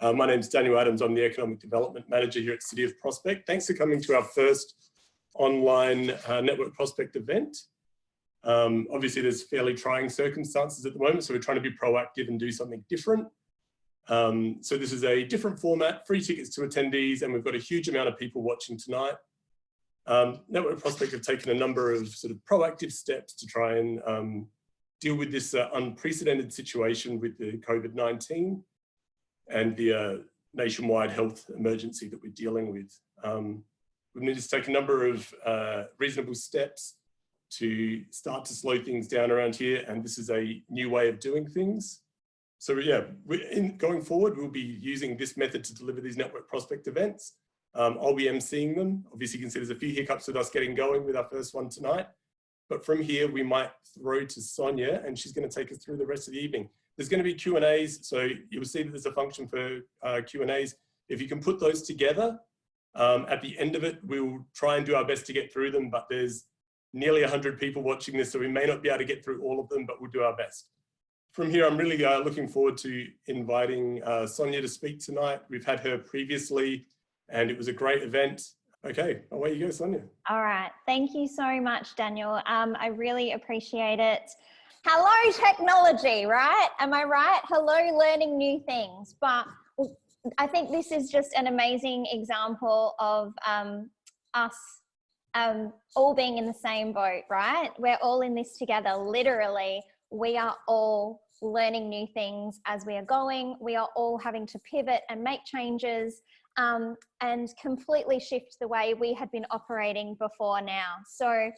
My name's Daniel Adams. I'm the Economic Development Manager here at City of Prospect. Thanks for coming to our first online Network Prospect event. Obviously, there's fairly trying circumstances at the moment, so we're trying to be proactive and do something different. So this is a different format, free tickets to attendees, and we've got a huge amount of people watching tonight. Network Prospect have taken a number of sort of proactive steps to try and deal with this unprecedented situation with the COVID-19 and the nationwide health emergency that we're dealing with. We need to take a number of reasonable steps to start to slow things down around here, and this is a new way of doing things. So yeah, going forward, we'll be using this method to deliver these Network Prospect events. I'll be emceeing them. Obviously, you can see there's a few hiccups with us getting going with our first one tonight. But from here, we might throw to Sonia, and she's going to take us through the rest of the evening. There's going to be Q&As, so you'll see that there's a function for Q&As. If you can put those together, at the end of it, we'll try and do our best to get through them, but there's nearly 100 people watching this, so we may not be able to get through all of them, but we'll do our best. From here, I'm really looking forward to inviting Sonia to speak tonight. We've had her previously, and it was a great event. Okay, away you go, Sonia. All right, thank you so much, Daniel. I really appreciate it. Hello, technology, right? Am I right? Hello, learning new things. But I think this is just an amazing example of us all being in the same boat, right? We're all in this together, literally. We are all learning new things as we are going. We are all having to pivot and make changes and completely shift the way we had been operating before now. So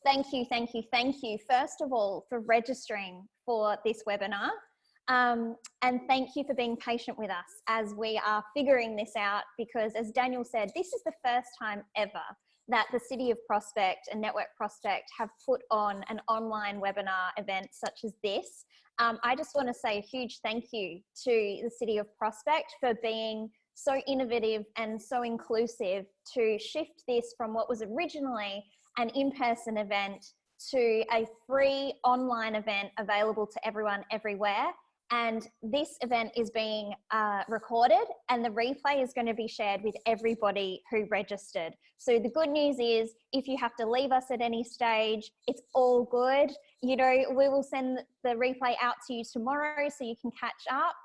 thank you, thank you, thank you, first of all, for registering for this webinar. And thank you for being patient with us as we are figuring this out, because as Daniel said, this is the first time ever that the City of Prospect and Network Prospect have put on an online webinar event such as this. I just want to say a huge thank you to the City of Prospect for being so innovative and so inclusive to shift this from what was originally an in-person event to a free online event available to everyone everywhere. And this event is being recorded, and the replay is going to be shared with everybody who registered. So the good news is, if you have to leave us at any stage, it's all good. You know, we will send the replay out to you tomorrow so you can catch up.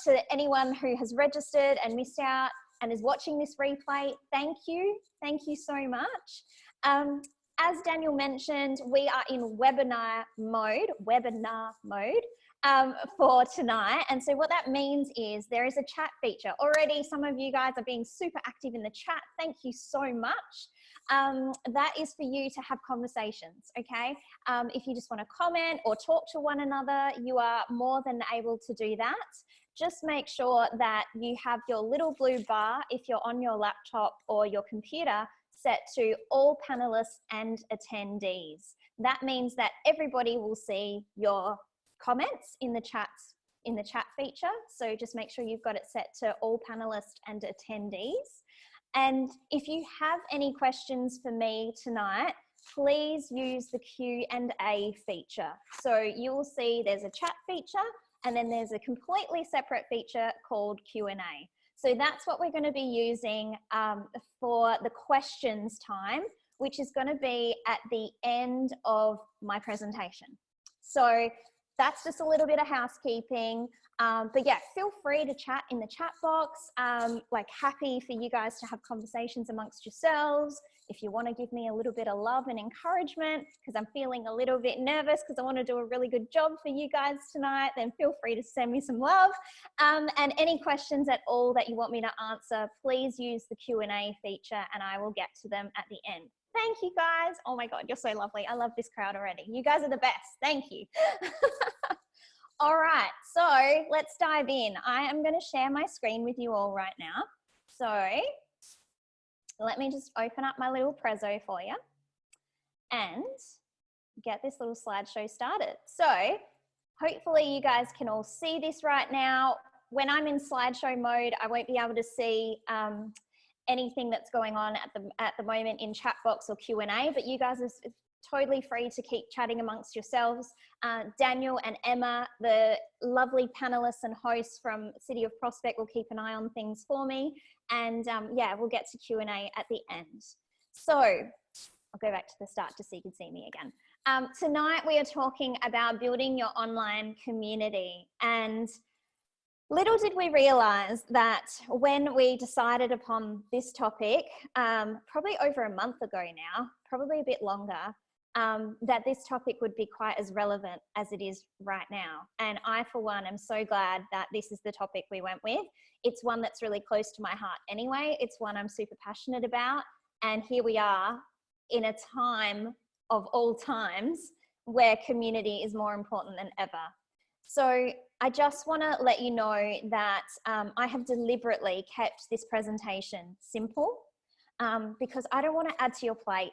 To anyone who has registered and missed out and is watching this replay, thank you. Thank you so much. As Daniel mentioned, we are in webinar mode for tonight. And so what that means is there is a chat feature. Already some of you guys are being super active in the chat. Thank you so much. That is for you to have conversations, okay? If you just want to comment or talk to one another, you are more than able to do that. Just make sure that you have your little blue bar, if you're on your laptop or your computer, set to all panelists and attendees. That means that everybody will see your comments in the chat feature. So just make sure you've got it set to all panelists and attendees. And if you have any questions for me tonight, please use the Q&A feature. So you will see there's a chat feature, and then there's a completely separate feature called Q&A. So that's what we're going to be using for the questions time, which is going to be at the end of my presentation. So that's just a little bit of housekeeping. But yeah, feel free to chat in the chat box. Like, happy for you guys to have conversations amongst yourselves. If you want to give me a little bit of love and encouragement, because I'm feeling a little bit nervous because I want to do a really good job for you guys tonight, then feel free to send me some love. And any questions at all that you want me to answer, please use the Q&A feature and I will get to them at the end. Thank you guys. Oh my God, you're so lovely. I love this crowd already. You guys are the best. Thank you. All right, so let's dive in. I am going to share my screen with you all right now. So let me just open up my little prezzo for you and get this little slideshow started. So hopefully you guys can all see this right now. When I'm in slideshow mode, I won't be able to see anything that's going on at the moment in chat box or Q&A, but you guys totally free to keep chatting amongst yourselves. Daniel and Emma, the lovely panelists and hosts from City of Prospect, will keep an eye on things for me. And yeah, we'll get to Q&A at the end. So I'll go back to the start just so you can see me again. Tonight we are talking about building your online community. And little did we realize that when we decided upon this topic, probably over a month ago now, probably a bit longer, that this topic would be quite as relevant as it is right now. And I, for one, am so glad that this is the topic we went with. It's one that's really close to my heart anyway. It's one I'm super passionate about. And here we are in a time of all times where community is more important than ever. So I just want to let you know that I have deliberately kept this presentation simple because I don't want to add to your plate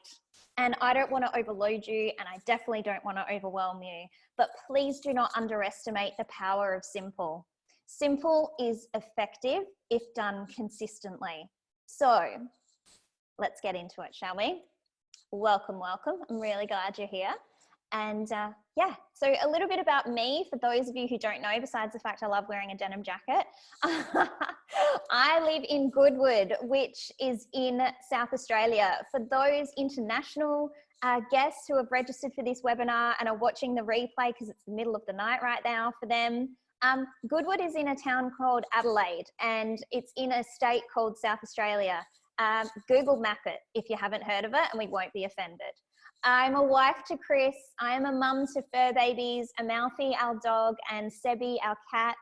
and I don't want to overload you, and I definitely don't want to overwhelm you. But please do not underestimate the power of simple. Simple is effective if done consistently. So let's get into it, shall we? Welcome, welcome. I'm really glad you're here. And yeah, so a little bit about me, for those of you who don't know, besides the fact I love wearing a denim jacket. I live in Goodwood, which is in South Australia. For those international guests who have registered for this webinar and are watching the replay, because it's the middle of the night right now for them, Goodwood is in a town called Adelaide, and it's in a state called South Australia. Google map it if you haven't heard of it, and we won't be offended. I'm a wife to Chris. I am a mum to fur babies, Amalfi, our dog, and Sebi, our cat.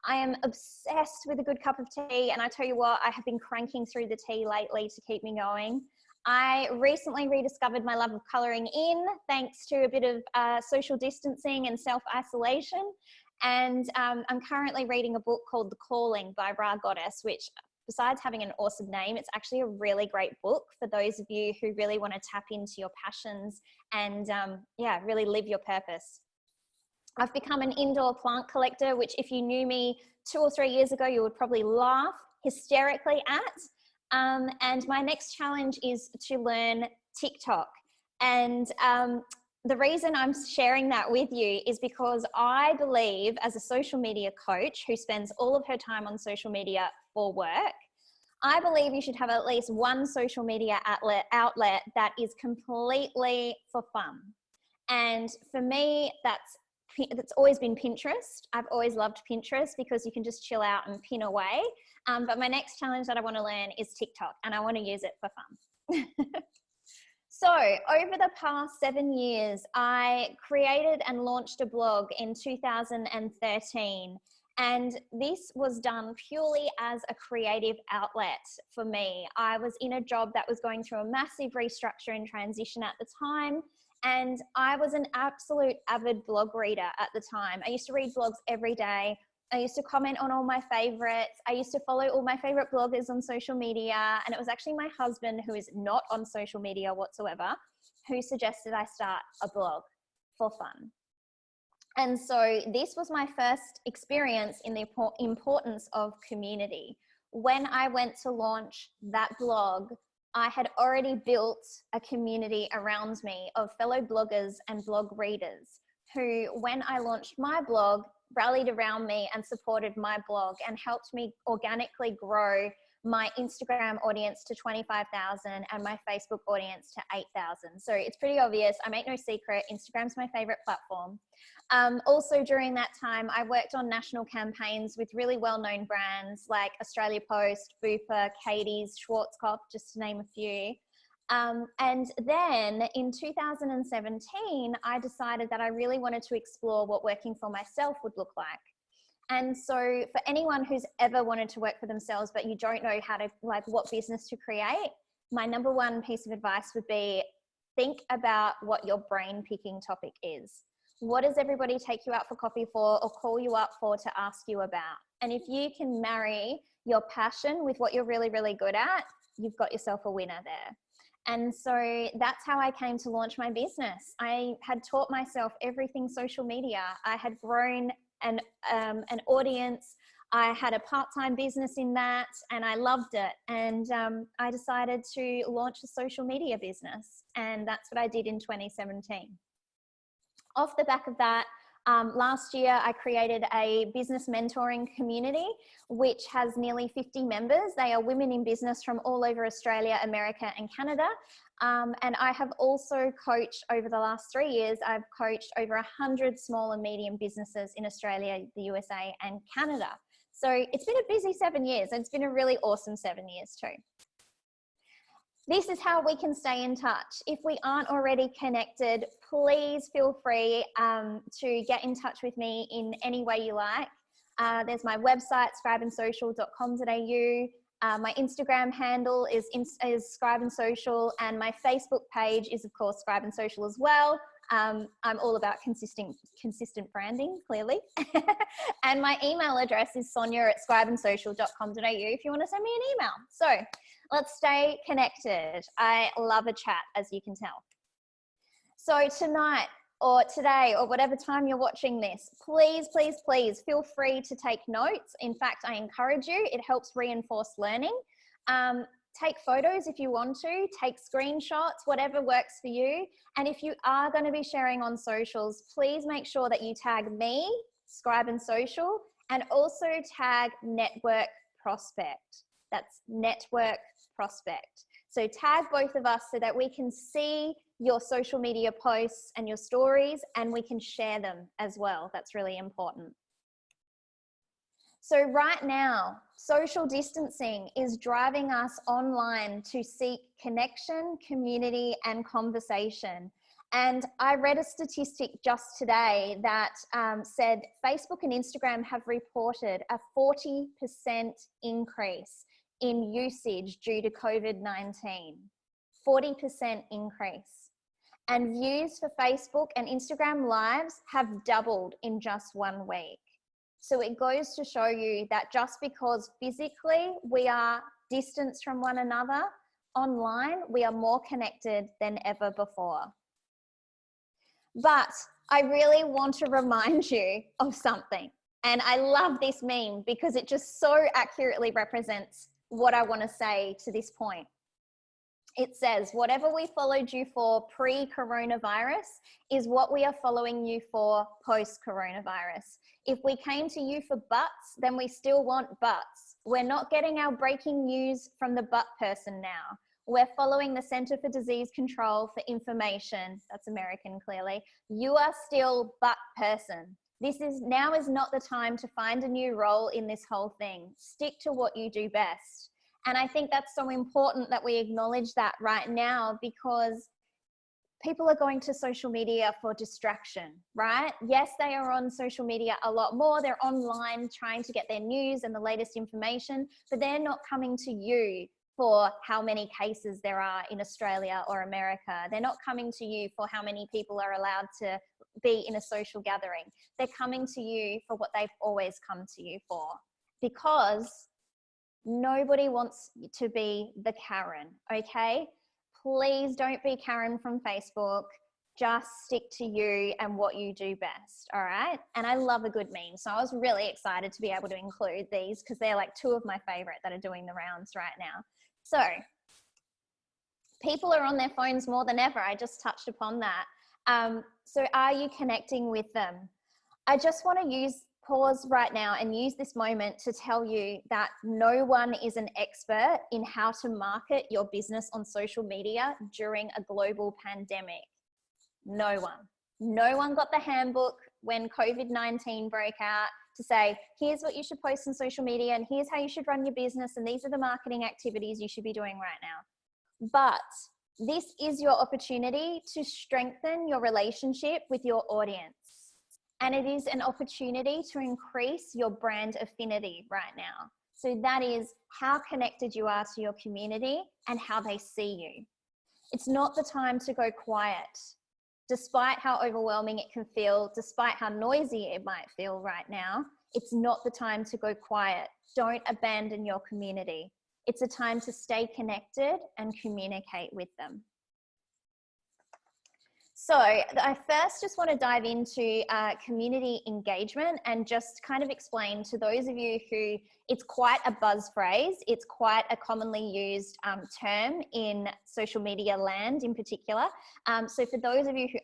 I am obsessed with a good cup of tea, and I tell you what, I have been cranking through the tea lately to keep me going. I recently rediscovered my love of colouring in, thanks to a bit of social distancing and self-isolation. And I'm currently reading a book called The Calling by Ra Goddess, which, besides having an awesome name, it's actually a really great book for those of you who really want to tap into your passions and yeah, really live your purpose. I've become an indoor plant collector, which if you knew me 2 or 3 years ago, you would probably laugh hysterically at. And my next challenge is to learn TikTok. And the reason I'm sharing that with you is because I believe, as a social media coach who spends all of her time on social media for work, I believe you should have at least one social media outlet that is completely for fun. And for me, that's always been Pinterest. I've always loved Pinterest because you can just chill out and pin away. But my next challenge that I want to learn is TikTok, and I want to use it for fun. So over the past 7 years, I created and launched a blog in 2013. And this was done purely as a creative outlet for me. I was in a job that was going through a massive restructure and transition at the time. And I was an absolute avid blog reader at the time. I used to read blogs every day. I used to comment on all my favorites. I used to follow all my favorite bloggers on social media. And it was actually my husband, who is not on social media whatsoever, who suggested I start a blog for fun. And so this was my first experience in the importance of community. When I went to launch that blog, I had already built a community around me of fellow bloggers and blog readers who, when I launched my blog, rallied around me and supported my blog and helped me organically grow my Instagram audience to 25,000 and my Facebook audience to 8,000. So it's pretty obvious. I make no secret, Instagram's my favorite platform. Also during that time, I worked on national campaigns with really well-known brands like Australia Post, Bupa, Katie's, Schwarzkopf, just to name a few. And then in 2017, I decided that I really wanted to explore what working for myself would look like. And so for anyone who's ever wanted to work for themselves, but you don't know how to, like, what business to create, my number one piece of advice would be think about what your brain picking topic is. What does everybody take you out for coffee for or call you up for to ask you about? And if you can marry your passion with what you're really, really good at, you've got yourself a winner there. And so that's how I came to launch my business. I had taught myself everything social media. I had grown an audience. I had a part-time business in that and I loved it. And I decided to launch a social media business. And that's what I did in 2017. Off the back of that, last year I created a business mentoring community, which has nearly 50 members. They are women in business from all over Australia, America, and Canada. And I have also coached over the last 3 years, I've coached over 100 small and medium businesses in Australia, the USA, and Canada. So it's been a busy 7 years, and it's been a really awesome 7 years too. This is how we can stay in touch. If we aren't already connected, please feel free to get in touch with me in any way you like. There's my website, scribeandsocial.com.au. My Instagram handle is Scribe and Social, and my Facebook page is, of course, Scribe and Social as well. I'm all about consistent branding, clearly. And my email address is sonia@scribeandsocial.com.au if you want to send me an email. So let's stay connected. I love a chat, as you can tell. So tonight or today or whatever time you're watching this, please, please, please feel free to take notes. In fact, I encourage you. It helps reinforce learning. Take photos if you want to, take screenshots, whatever works for you. And if you are going to be sharing on socials, please make sure that you tag me, Scribe and Social, and also tag Network Prospect. That's Network Prospect. So tag both of us so that we can see your social media posts and your stories, and we can share them as well. That's really important. So right now, social distancing is driving us online to seek connection, community, and conversation. And I read a statistic just today that said Facebook and Instagram have reported a 40% increase in usage due to COVID-19. 40% increase. And views for Facebook and Instagram Lives have doubled in just 1 week. So it goes to show you that just because physically we are distanced from one another, online we are more connected than ever before. But I really want to remind you of something. And I love this meme because it just so accurately represents what I want to say to this point. It says, whatever we followed you for pre-coronavirus is what we are following you for post-coronavirus. If we came to you for butts, then we still want butts. We're not getting our breaking news from the butt person now. We're following the Center for Disease Control for information. That's American, clearly. You are still butt person. Now is not the time to find a new role in this whole thing. Stick to what you do best. And I think that's so important that we acknowledge that right now, because people are going to social media for distraction, right? Yes, they are on social media a lot more. They're online trying to get their news and the latest information, but they're not coming to you for how many cases there are in Australia or America. They're not coming to you for how many people are allowed to be in a social gathering. They're coming to you for what they've always come to you for, because nobody wants to be the Karen, okay? Please don't be Karen from Facebook. Just stick to you and what you do best, all right? And I love a good meme, so I was really excited to be able to include these because they're like 2 of my favorite that are doing the rounds right now. So people are on their phones more than ever. I just touched upon that. So are you connecting with them? I just want to pause right now and use this moment to tell you that no one is an expert in how to market your business on social media during a global pandemic. No one. No one got the handbook when COVID-19 broke out to say, here's what you should post on social media and here's how you should run your business and these are the marketing activities you should be doing right now. But this is your opportunity to strengthen your relationship with your audience. And it is an opportunity to increase your brand affinity right now. So that is how connected you are to your community and how they see you. It's not the time to go quiet. Despite how overwhelming it can feel, despite how noisy it might feel right now, it's not the time to go quiet. Don't abandon your community. It's a time to stay connected and communicate with them. So I first just want to dive into community engagement and just kind of explain to those of you who it's quite a buzz phrase. It's quite a commonly used term in social media land in particular. So for those of you who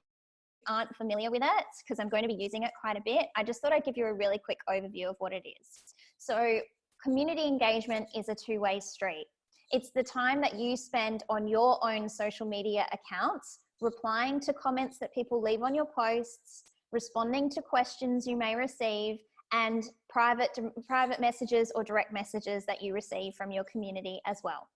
aren't familiar with it, because I'm going to be using it quite a bit, I just thought I'd give you a really quick overview of what it is. So community engagement is a two-way street. It's the time that you spend on your own social media accounts, replying to comments that people leave on your posts, responding to questions you may receive, and private messages or direct messages that you receive from your community as well.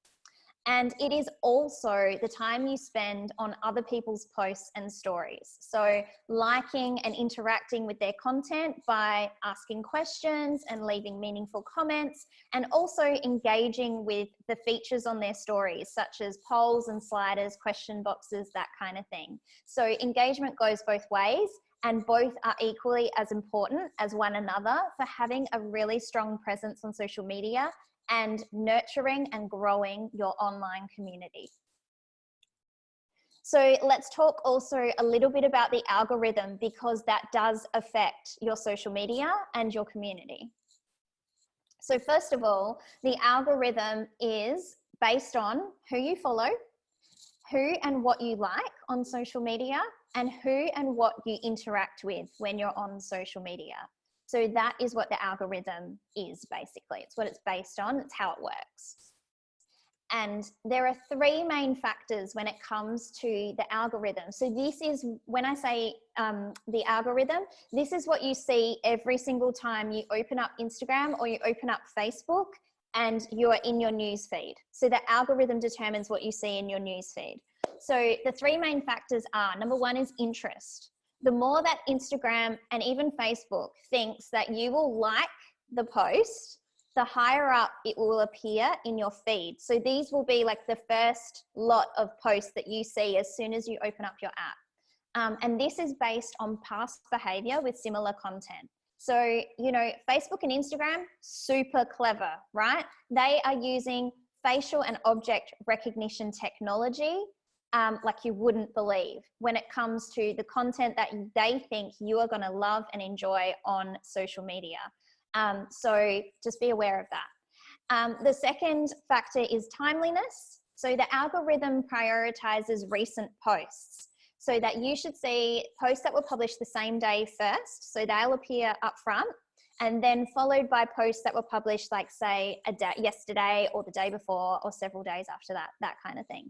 And it is also the time you spend on other people's posts and stories. So liking and interacting with their content by asking questions and leaving meaningful comments, and also engaging with the features on their stories, such as polls and sliders, question boxes, that kind of thing. So engagement goes both ways, and both are equally as important as one another for having a really strong presence on social media and nurturing and growing your online community. So let's talk also a little bit about the algorithm, because that does affect your social media and your community. So first of all, the algorithm is based on who you follow, who and what you like on social media, and who and what you interact with when you're on social media. So that is what the algorithm is, basically. It's what it's based on. It's how it works. And there are three main factors when it comes to the algorithm. So this is, when I say the algorithm, this is what you see every single time you open up Instagram or you open up Facebook and you're in your news feed. So the algorithm determines what you see in your news feed. So the three main factors are, number one is interest. The more that Instagram and even Facebook thinks that you will like the post, the higher up it will appear in your feed. So these will be like the first lot of posts that you see as soon as you open up your app. And this is based on past behavior with similar content. So, you know, Facebook and Instagram, super clever, right? They are using facial and object recognition technology like you wouldn't believe when it comes to the content that they think you are going to love and enjoy on social media. So just be aware of that. The second factor is timeliness. So the algorithm prioritizes recent posts, so that you should see posts that were published the same day first. So they'll appear up front, and then followed by posts that were published like, say, yesterday or the day before or several days after that, that kind of thing.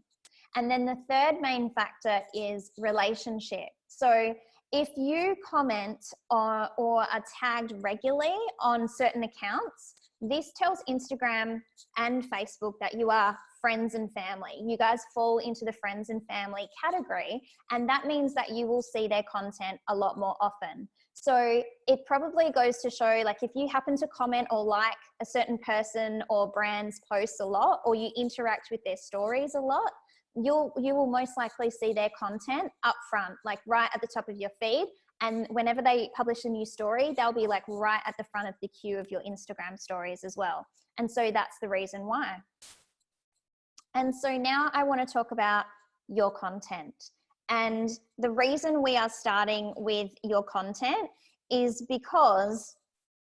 And then the third main factor is relationship. So if you comment or are tagged regularly on certain accounts, this tells Instagram and Facebook that you are friends and family. You guys fall into the friends and family category, and that means that you will see their content a lot more often. So it probably goes to show, like, if you happen to comment or like a certain person or brand's posts a lot, or you interact with their stories a lot, you will most likely see their content up front, like right at the top of your feed. And whenever they publish a new story, they'll be like right at the front of the queue of your Instagram stories as well. And so that's the reason why. And so now I want to talk about your content. And the reason we are starting with your content is because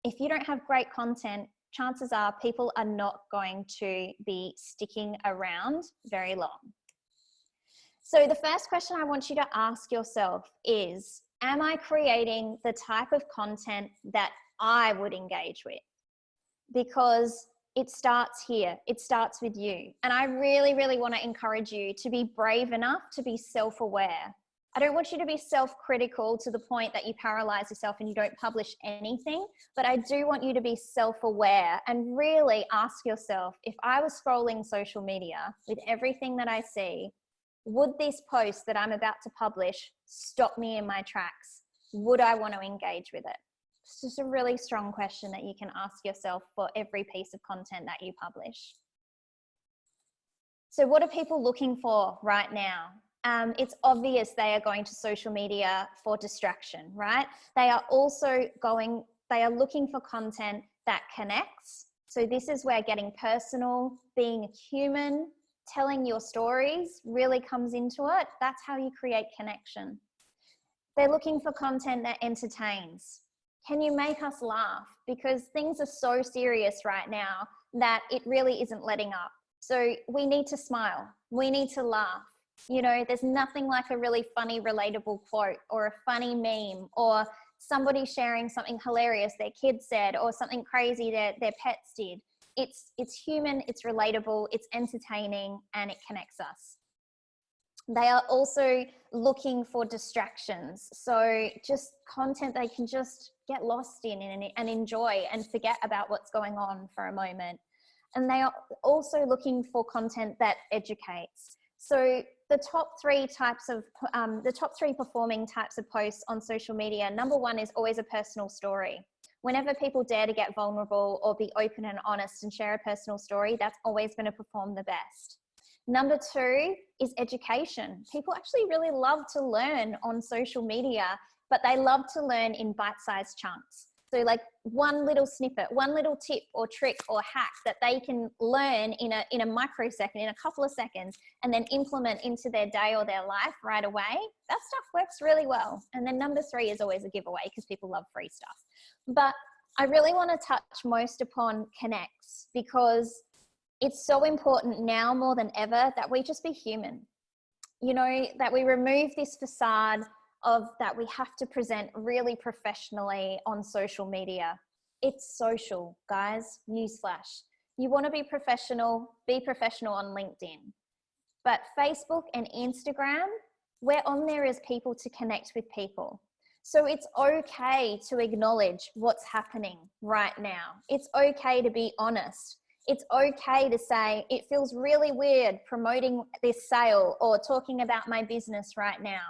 if you don't have great content, chances are people are not going to be sticking around very long. So the first question I want you to ask yourself is, am I creating the type of content that I would engage with? Because it starts here. It starts with you. And I really, really want to encourage you to be brave enough to be self-aware. I don't want you to be self-critical to the point that you paralyze yourself and you don't publish anything, but I do want you to be self-aware and really ask yourself, if I was scrolling social media with everything that I see, would this post that I'm about to publish stop me in my tracks? Would I want to engage with it? It's just a really strong question that you can ask yourself for every piece of content that you publish. So what are people looking for right now? It's obvious they are going to social media for distraction, right? They are looking for content that connects. So this is where getting personal, being a human, telling your stories really comes into it. That's how you create connection. They're looking for content that entertains. Can you make us laugh? Because things are so serious right now that it really isn't letting up. So we need to smile. We need to laugh. You know, there's nothing like a really funny, relatable quote or a funny meme or somebody sharing something hilarious their kids said or something crazy that their pets did. It's human, it's relatable, it's entertaining, and it connects us. They are also looking for distractions. So just content they can just get lost in and enjoy and forget about what's going on for a moment. And they are also looking for content that educates. So the top three performing types of posts on social media, number one is always a personal story. Whenever people dare to get vulnerable or be open and honest and share a personal story, that's always going to perform the best. Number two is education. People actually really love to learn on social media, but they love to learn in bite-sized chunks. So like one little snippet, one little tip or trick or hack that they can learn in a microsecond, in a couple of seconds, and then implement into their day or their life right away. That stuff works really well. And then number three is always a giveaway because people love free stuff. But I really want to touch most upon connects because it's so important now more than ever that we just be human. You know, that we remove this facade of that we have to present really professionally on social media. It's social, guys, newsflash. You want to be professional on LinkedIn. But Facebook and Instagram, we're on there as people to connect with people. So it's okay to acknowledge what's happening right now. It's okay to be honest. It's okay to say, it feels really weird promoting this sale or talking about my business right now.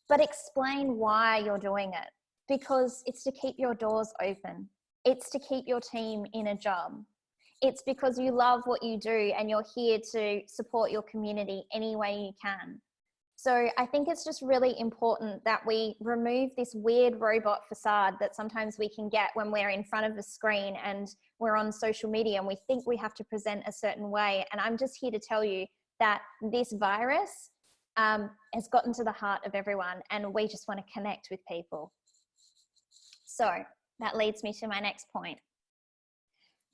But explain why you're doing it, because it's to keep your doors open. It's to keep your team in a job. It's because you love what you do and you're here to support your community any way you can. So I think it's just really important that we remove this weird robot facade that sometimes we can get when we're in front of a screen and we're on social media and we think we have to present a certain way. And I'm just here to tell you that this virus has gotten to the heart of everyone and we just want to connect with people. So that leads me to my next point.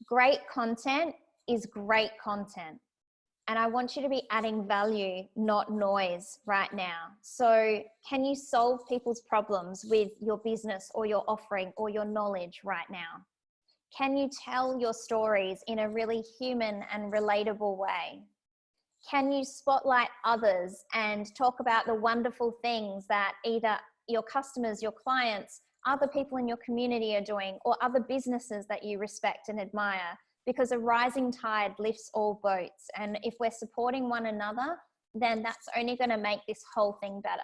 Great content is great content. And I want you to be adding value, not noise right now. So can you solve people's problems with your business or your offering or your knowledge right now? Can you tell your stories in a really human and relatable way? Can you spotlight others and talk about the wonderful things that either your customers, your clients, other people in your community are doing, or other businesses that you respect and admire? Because a rising tide lifts all boats. And if we're supporting one another, then that's only going to make this whole thing better.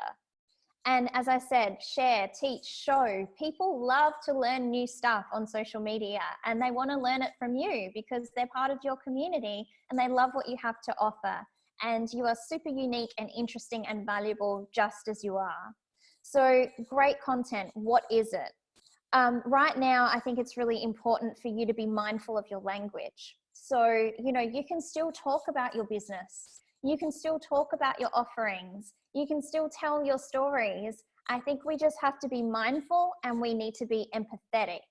And as I said, share, teach, show. People love to learn new stuff on social media and they want to learn it from you because they're part of your community and they love what you have to offer. And you are super unique and interesting and valuable just as you are. So great content, what is it? Right now, I think it's really important for you to be mindful of your language. So, you know, you can still talk about your business. You can still talk about your offerings. You can still tell your stories. I think we just have to be mindful and we need to be empathetic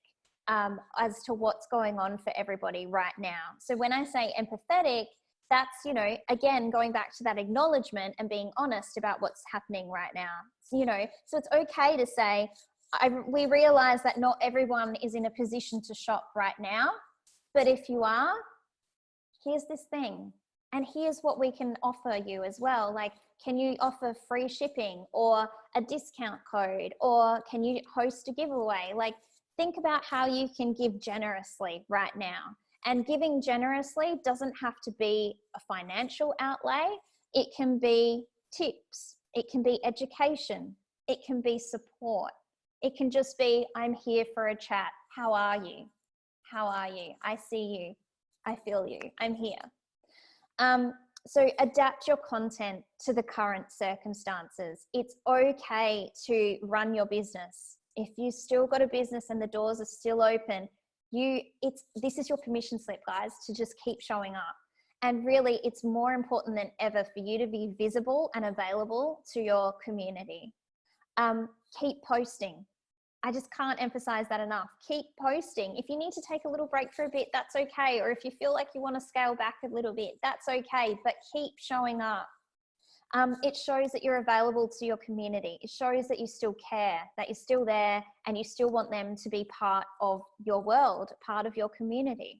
as to what's going on for everybody right now. So when I say empathetic, that's, you know, again, going back to that acknowledgement and being honest about what's happening right now. So, you know, so it's okay to say, we realize that not everyone is in a position to shop right now, but if you are, here's this thing. And here's what we can offer you as well. Like, can you offer free shipping or a discount code, or can you host a giveaway? Like, think about how you can give generously right now. And giving generously doesn't have to be a financial outlay. It can be tips. It can be education. It can be support. It can just be, I'm here for a chat. How are you? How are you? I see you. I feel you. I'm here. So adapt your content to the current circumstances. It's okay to run your business. If you still got a business and the doors are still open, this is your permission slip, guys, to just keep showing up. And really, it's more important than ever for you to be visible and available to your community. Keep posting. I just can't emphasize that enough. Keep posting. If you need to take a little break for a bit, that's okay. Or if you feel like you want to scale back a little bit, that's okay, but keep showing up. It shows that you're available to your community. It shows that you still care, that you're still there, and you still want them to be part of your world, part of your community.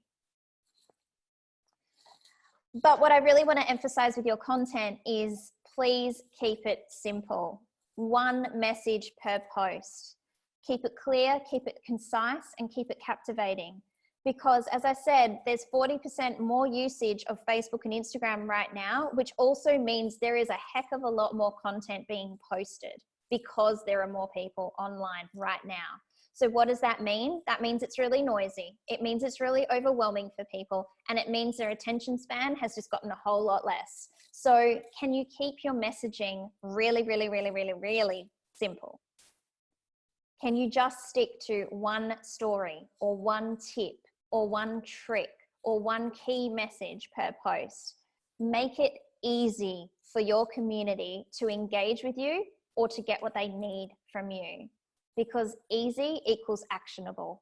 But what I really want to emphasize with your content is please keep it simple. One message per post. Keep it clear, keep it concise, and keep it captivating. Because as I said, there's 40% more usage of Facebook and Instagram right now, which also means there is a heck of a lot more content being posted because there are more people online right now. So what does that mean? That means it's really noisy. It means it's really overwhelming for people, and it means their attention span has just gotten a whole lot less. So can you keep your messaging really, really, really, really, really simple? Can you just stick to one story or one tip or one trick or one key message per post? Make it easy for your community to engage with you or to get what they need from you, because easy equals actionable.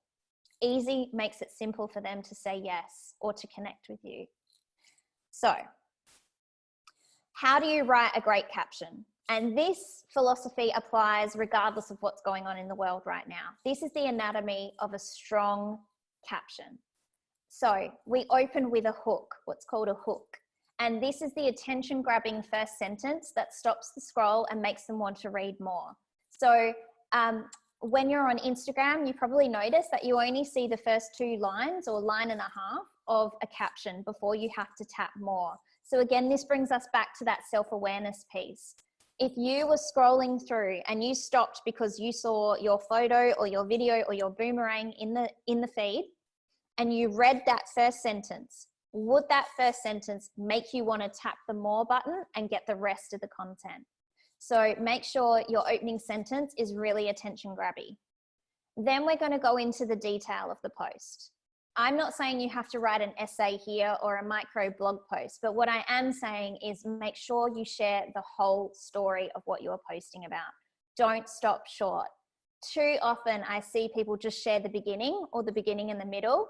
Easy makes it simple for them to say yes or to connect with you. So, how do you write a great caption? And this philosophy applies regardless of what's going on in the world right now. This is the anatomy of a strong caption. So we open with a hook, what's called a hook. And this is the attention grabbing first sentence that stops the scroll and makes them want to read more. So when you're on Instagram, you probably notice that you only see the first 2 lines or line and a half of a caption before you have to tap more. So again, this brings us back to that self-awareness piece. If you were scrolling through and you stopped because you saw your photo or your video or your boomerang in the feed and you read that first sentence, would that first sentence make you want to tap the more button and get the rest of the content? So make sure your opening sentence is really attention grabby. Then we're going to go into the detail of the post. I'm not saying you have to write an essay here or a micro blog post, but what I am saying is make sure you share the whole story of what you're posting about. Don't stop short. Too often I see people just share the beginning or the beginning and the middle,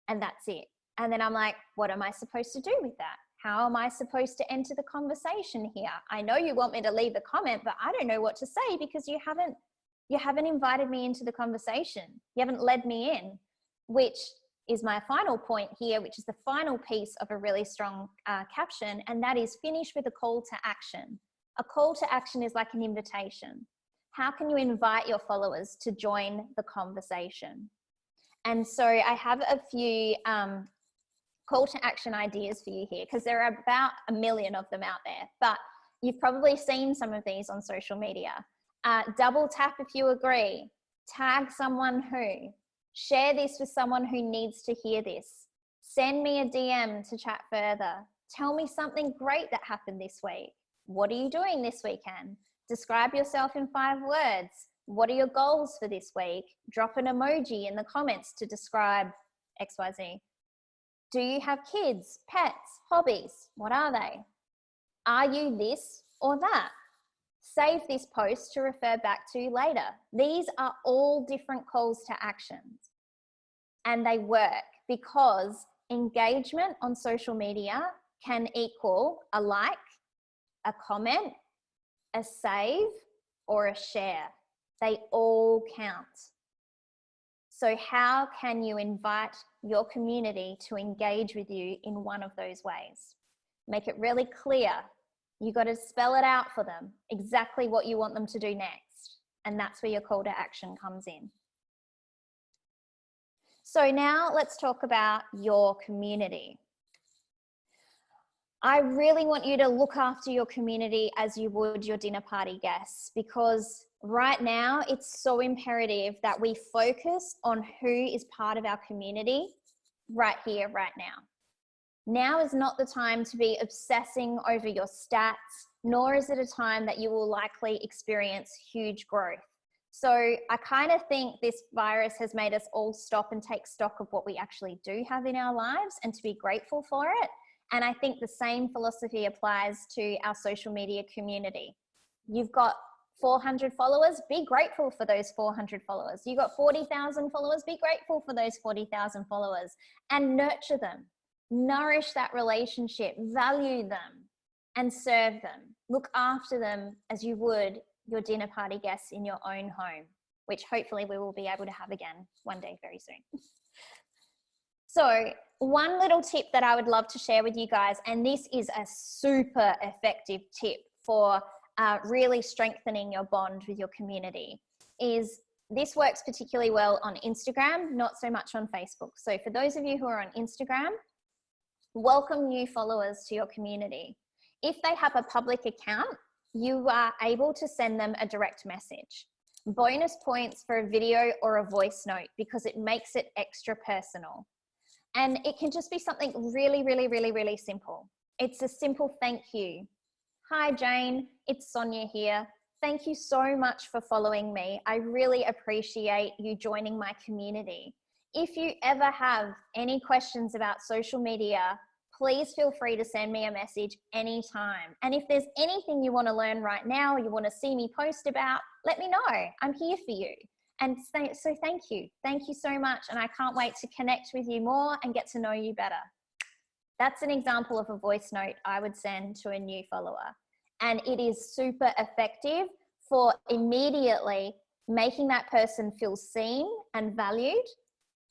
and that's it. And then I'm like, what am I supposed to do with that? How am I supposed to enter the conversation here? I know you want me to leave a comment, but I don't know what to say because you haven't invited me into the conversation. You haven't led me in, which is my final point here, which is the final piece of a really strong caption, and that is finish with a call to action. A call to action is like an invitation. How can you invite your followers to join the conversation? And so I have a few call to action ideas for you here, because there are about 1 million of them out there, but you've probably seen some of these on social media. Double tap if you agree, tag someone who, share this with someone who needs to hear this, send me a DM to chat further, tell me something great that happened this week. What are you doing this weekend? Describe yourself in 5 words. What are your goals for this week? Drop an emoji in the comments to describe XYZ. Do you have kids, pets, hobbies? What are they? Are you this or that? Save this post to refer back to later. These are all different calls to actions, and they work because engagement on social media can equal a like, a comment, a save, or a share. They all count. So how can you invite your community to engage with you in one of those ways? Make it really clear. You got to spell it out for them, exactly what you want them to do next. And that's where your call to action comes in. So now let's talk about your community. I really want you to look after your community as you would your dinner party guests, because right now it's so imperative that we focus on who is part of our community right here, right now. Now is not the time to be obsessing over your stats, nor is it a time that you will likely experience huge growth. So I kind of think this virus has made us all stop and take stock of what we actually do have in our lives and to be grateful for it. And I think the same philosophy applies to our social media community. You've got 400 followers, be grateful for those 400 followers. You got 40,000 followers, be grateful for those 40,000 followers and nurture them. Nourish that relationship, value them and serve them. Look after them as you would your dinner party guests in your own home, which hopefully we will be able to have again one day very soon. So one little tip that I would love to share with you guys, and this is a super effective tip for really strengthening your bond with your community, is this works particularly well on Instagram, not so much on Facebook. So for those of you who are on Instagram, welcome new followers to your community. If they have a public account, you are able to send them a direct message. Bonus points for a video or a voice note because it makes it extra personal. And it can just be something really, really, really, really simple. It's a simple thank you. Hi Jane, it's Sonia here. Thank you so much for following me. I really appreciate you joining my community. If you ever have any questions about social media, please feel free to send me a message anytime. And if there's anything you want to learn right now, you want to see me post about, let me know. I'm here for you. And so thank you. Thank you so much. And I can't wait to connect with you more and get to know you better. That's an example of a voice note I would send to a new follower. And it is super effective for immediately making that person feel seen and valued.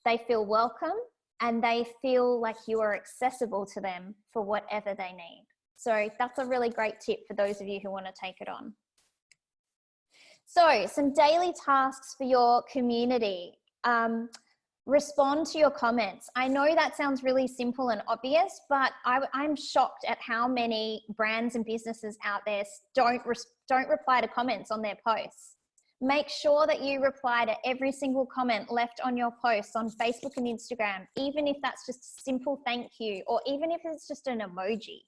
They feel welcome and they feel like you are accessible to them for whatever they need. So that's a really great tip for those of you who want to take it on. So some daily tasks for your community. Respond to your comments. I know that sounds really simple and obvious, but I'm shocked at how many brands and businesses out there don't reply to comments on their posts. Make sure that you reply to every single comment left on your posts on Facebook and Instagram, even if that's just a simple thank you, or even if it's just an emoji.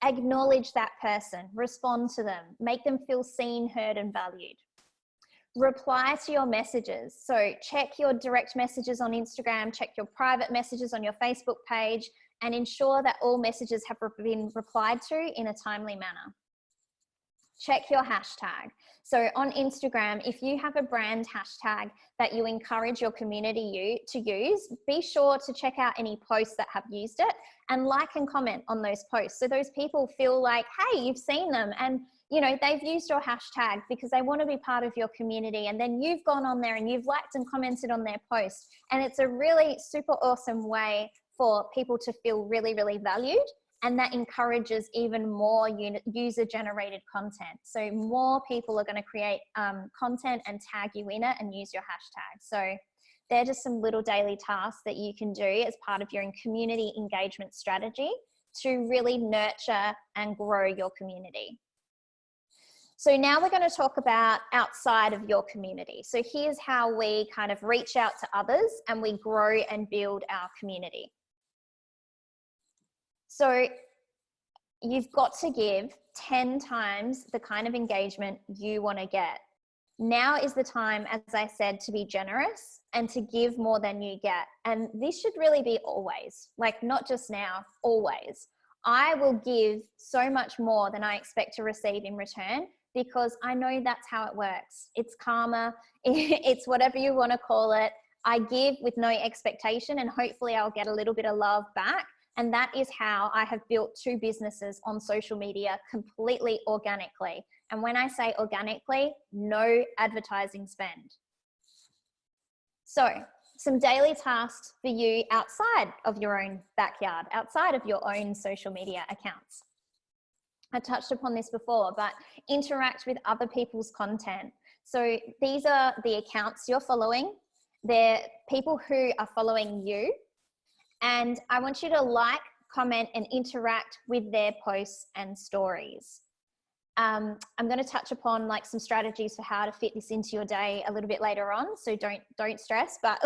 Acknowledge that person, respond to them, make them feel seen, heard, and valued. Reply to your messages. So check your direct messages on Instagram, check your private messages on your Facebook page, and ensure that all messages have been replied to in a timely manner. Check your hashtag. So on Instagram, if you have a brand hashtag that you encourage your community to use, be sure to check out any posts that have used it and like and comment on those posts. So those people feel like, hey, you've seen them and you know, they've used your hashtag because they want to be part of your community. And then you've gone on there and you've liked and commented on their post. And it's a really super awesome way for people to feel really, really valued. And that encourages even more user-generated content. So more people are going to create content and tag you in it and use your hashtag. So they're just some little daily tasks that you can do as part of your community engagement strategy to really nurture and grow your community. So now we're going to talk about outside of your community. So here's how we kind of reach out to others and we grow and build our community. So you've got to give 10 times the kind of engagement you want to get. Now is the time, as I said, to be generous and to give more than you get. And this should really be always, like not just now, always. I will give so much more than I expect to receive in return because I know that's how it works. It's karma, it's whatever you want to call it. I give with no expectation and hopefully I'll get a little bit of love back. And that is how I have built 2 businesses on social media completely organically. And when I say organically, no advertising spend. So some daily tasks for you outside of your own backyard, outside of your own social media accounts. I touched upon this before, but interact with other people's content. So these are the accounts you're following. They're people who are following you. And I want you to like, comment, and interact with their posts and stories. I'm going to touch upon like some strategies for how to fit this into your day a little bit later on. So don't stress, but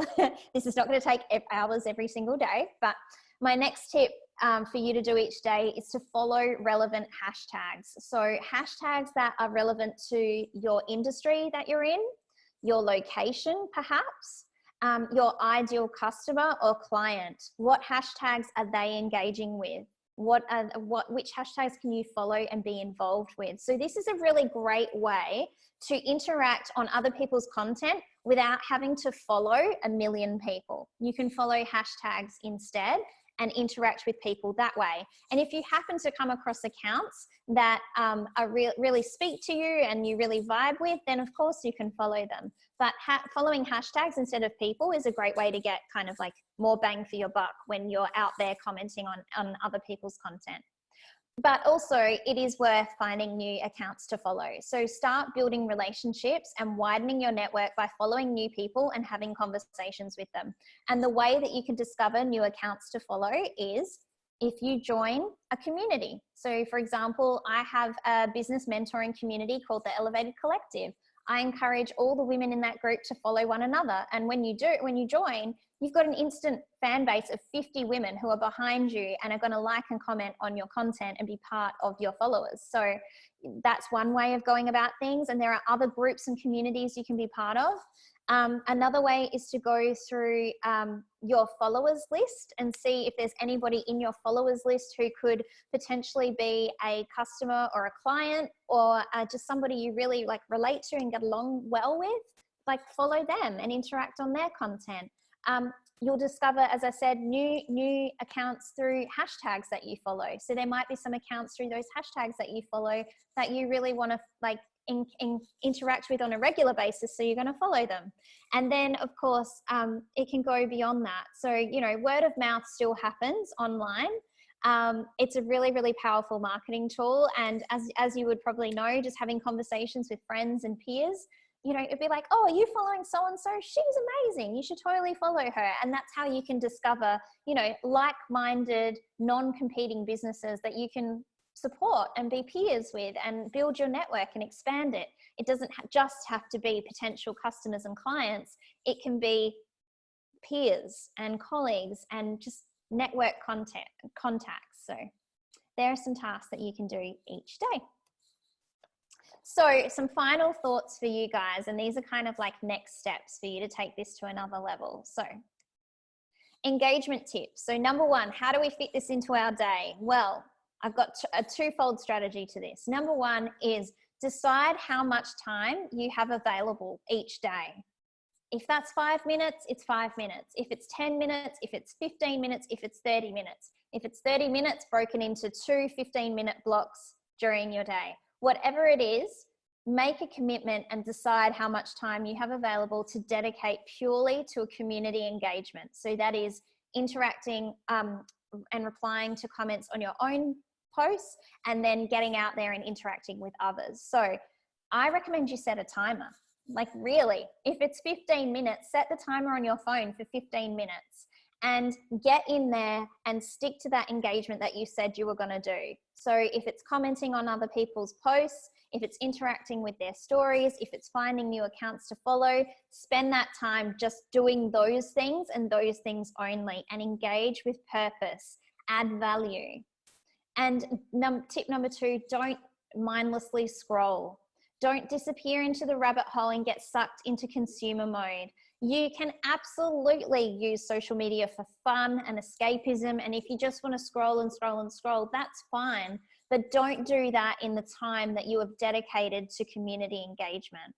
this is not going to take hours every single day. But my next tip for you to do each day is to follow relevant hashtags. So hashtags that are relevant to your industry that you're in, your location perhaps, your ideal customer or client. What hashtags are they engaging with? which hashtags can you follow and be involved with. So this is a really great way to interact on other people's content without having to follow a million people. You can follow hashtags instead and interact with people that way. And if you happen to come across accounts that really speak to you and you really vibe with, then of course you can follow them. But following hashtags instead of people is a great way to get kind of like more bang for your buck when you're out there commenting on other people's content. But also it is worth finding new accounts to follow. So start building relationships and widening your network by following new people and having conversations with them. And the way that you can discover new accounts to follow is if you join a community. So for example, I have a business mentoring community called the Elevated Collective. I encourage all the women in that group to follow one another. And when you join, you've got an instant fan base of 50 women who are behind you and are going to like and comment on your content and be part of your followers. So that's one way of going about things. And there are other groups and communities you can be part of. Another way is to go through your followers list and see if there's anybody in your followers list who could potentially be a customer or a client, or just somebody you really like relate to and get along well with. Like follow them and interact on their content. You'll discover, as I said, new accounts through hashtags that you follow. So there might be some accounts through those hashtags that you follow that you really want to like interact with on a regular basis, so you're going to follow them. And then of course it can go beyond that. So you know, word of mouth still happens online. It's a really powerful marketing tool, and as you would probably know, just having conversations with friends and peers, you know, it'd be like, oh, are you following so and so? She's amazing, you should totally follow her. And that's how you can discover, you know, like-minded, non-competing businesses that you can support and be peers with and build your network and expand it. It doesn't just have to be potential customers and clients. It can be peers and colleagues and just network contacts. So there are some tasks that you can do each day. So some final thoughts for you guys, and these are kind of like next steps for you to take this to another level. So engagement tips. So number one, how do we fit this into our day? Well, I've got a twofold strategy to this. Number one is decide how much time you have available each day. If that's 5 minutes, it's 5 minutes. If it's 10 minutes, if it's 15 minutes, if it's 30 minutes. If it's 30 minutes broken into 2 15-minute blocks during your day. Whatever it is, make a commitment and decide how much time you have available to dedicate purely to a community engagement. So that is interacting and replying to comments on your own posts and then getting out there and interacting with others. So I recommend you set a timer. Like really, if it's 15 minutes, set the timer on your phone for 15 minutes and get in there and stick to that engagement that you said you were going to do. So if it's commenting on other people's posts, if it's interacting with their stories, if it's finding new accounts to follow, spend that time just doing those things and those things only, and engage with purpose, add value. And tip number 2, don't mindlessly scroll. Don't disappear into the rabbit hole and get sucked into consumer mode. You can absolutely use social media for fun and escapism. And if you just want to scroll and scroll and scroll, that's fine. But don't do that in the time that you have dedicated to community engagement.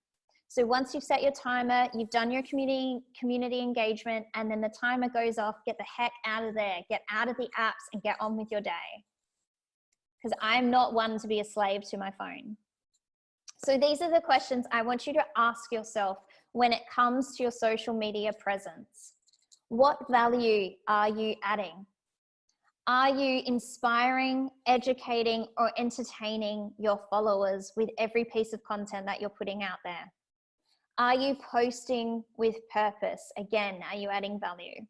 So once you've set your timer, you've done your community engagement, and then the timer goes off, get the heck out of there, get out of the apps and get on with your day. Because I'm not one to be a slave to my phone. So these are the questions I want you to ask yourself when it comes to your social media presence. What value are you adding? Are you inspiring, educating, or entertaining your followers with every piece of content that you're putting out there? Are you posting with purpose? Again, are you adding value?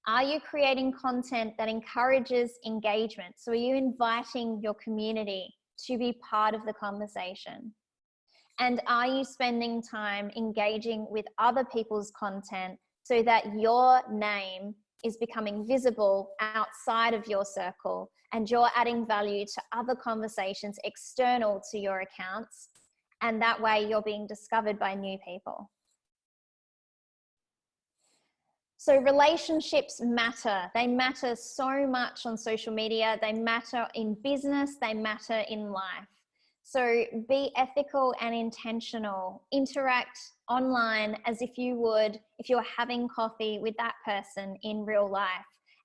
Are you creating content that encourages engagement? So are you inviting your community to be part of the conversation? And are you spending time engaging with other people's content so that your name is becoming visible outside of your circle and you're adding value to other conversations external to your accounts? And that way you're being discovered by new people. So relationships matter. They matter so much on social media. They matter in business. They matter in life. So be ethical and intentional. Interact online as if you would if you're having coffee with that person in real life.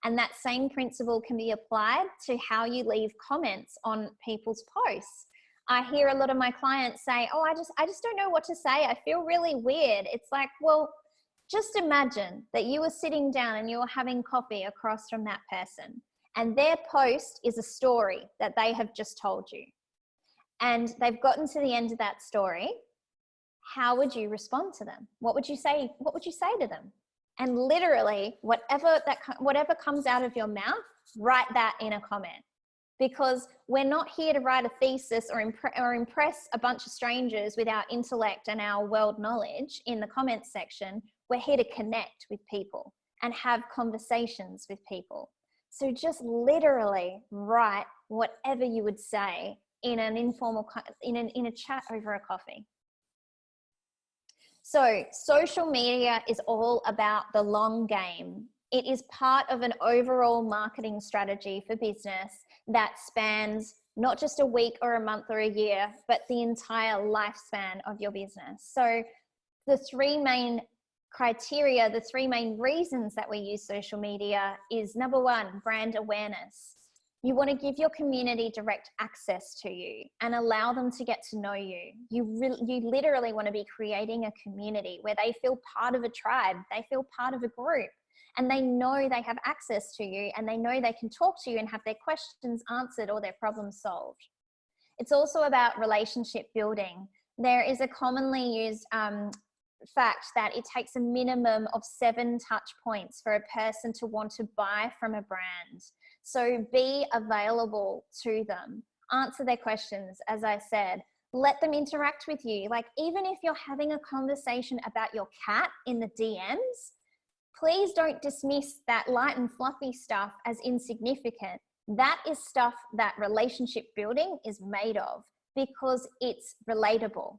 And that same principle can be applied to how you leave comments on people's posts. I hear a lot of my clients say, oh, I just don't know what to say. I feel really weird. It's like, well, just imagine that you were sitting down and you were having coffee across from that person, and their post is a story that they have just told you. And they've gotten to the end of that story. How would you respond to them? What would you say? What would you say to them? And literally, whatever comes out of your mouth, write that in a comment. Because we're not here to write a thesis or impress a bunch of strangers with our intellect and our world knowledge in the comments section. We're here to connect with people and have conversations with people. So just literally write whatever you would say in an informal, in a chat over a coffee. So social media is all about the long game. It is part of an overall marketing strategy for business that spans not just a week or a month or a year, but the entire lifespan of your business. So the three main criteria, the three main reasons that we use social media is, number one, brand awareness. You want to give your community direct access to you and allow them to get to know you. You literally want to be creating a community where they feel part of a tribe, they feel part of a group, and they know they have access to you, and they know they can talk to you and have their questions answered or their problems solved. It's also about relationship building. There is a commonly used fact that it takes a minimum of 7 touch points for a person to want to buy from a brand. So be available to them, answer their questions, as I said, let them interact with you. Like, even if you're having a conversation about your cat in the DMs, please don't dismiss that light and fluffy stuff as insignificant. That is stuff that relationship building is made of, because it's relatable.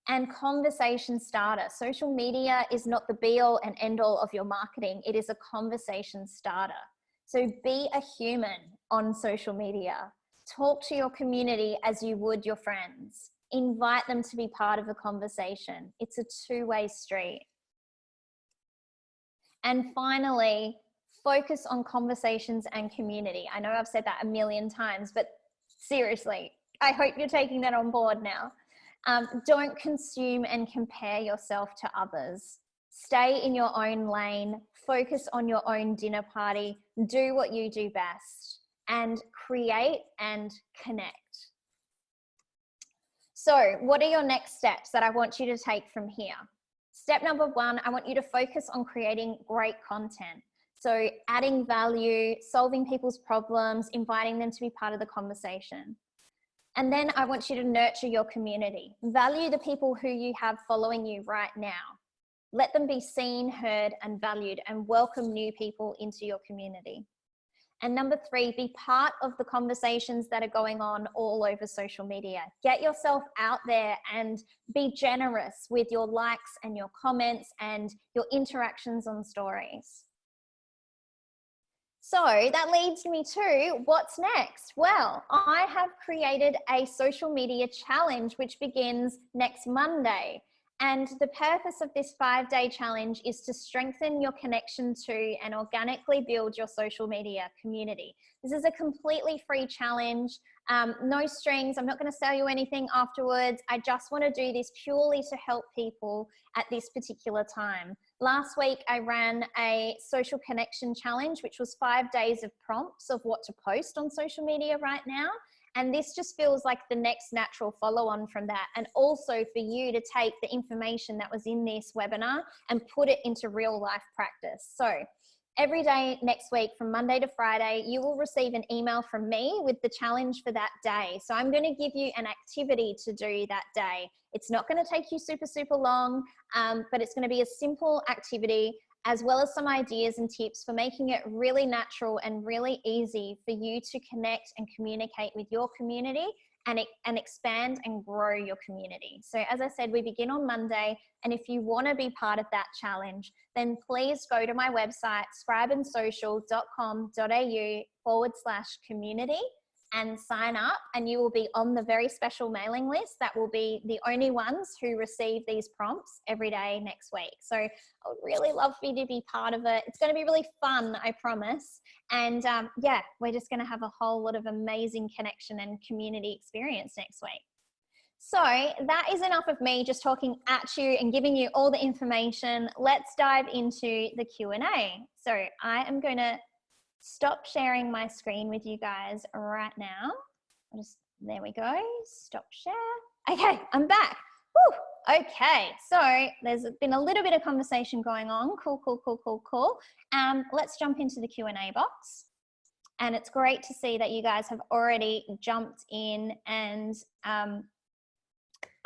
And conversation starter. Social media is not the be all and end all of your marketing. It is a conversation starter. So be a human on social media. Talk to your community as you would your friends. Invite them to be part of a conversation. It's a two-way street. And finally, focus on conversations and community. I know I've said that a million times, but seriously, I hope you're taking that on board now. Don't consume and compare yourself to others. Stay in your own lane, focus on your own dinner party, do what you do best, and create and connect. So what are your next steps that I want you to take from here? Step number one, I want you to focus on creating great content. So adding value, solving people's problems, inviting them to be part of the conversation. And then I want you to nurture your community. Value the people who you have following you right now. Let them be seen, heard, and valued, and welcome new people into your community. And number three, be part of the conversations that are going on all over social media. Get yourself out there and be generous with your likes and your comments and your interactions on stories. So that leads me to what's next? Well, I have created a social media challenge which begins next Monday. And the purpose of this 5-day challenge is to strengthen your connection to and organically build your social media community. This is a completely free challenge, no strings. I'm not going to sell you anything afterwards. I just want to do this purely to help people at this particular time. Last week, I ran a social connection challenge, which was 5 days of prompts of what to post on social media right now. And this just feels like the next natural follow on from that. And also for you to take the information that was in this webinar and put it into real life practice. So every day next week from Monday to Friday, you will receive an email from me with the challenge for that day. So I'm going to give you an activity to do that day. It's not going to take you super long, but it's going to be a simple activity. as well as some ideas and tips for making it really natural and really easy for you to connect and communicate with your community and expand and grow your community. So as I said, we begin on Monday, and if you want to be part of that challenge, then please go to my website, scribeandsocial.com.au/community, and sign up, and you will be on the very special mailing list that will be the only ones who receive these prompts every day next week. So I would really love for you to be part of it. It's going to be really fun, I promise. And yeah, we're just going to have a whole lot of amazing connection and community experience next week. So that is enough of me just talking at you and giving you all the information. Let's dive into the Q&A. So I am going to stop sharing my screen with you guys right now. There we go, stop share. Okay, I'm back. Whew. Okay, so there's been a little bit of conversation going on. Cool. Let's jump into the Q&A box. And it's great to see that you guys have already jumped in and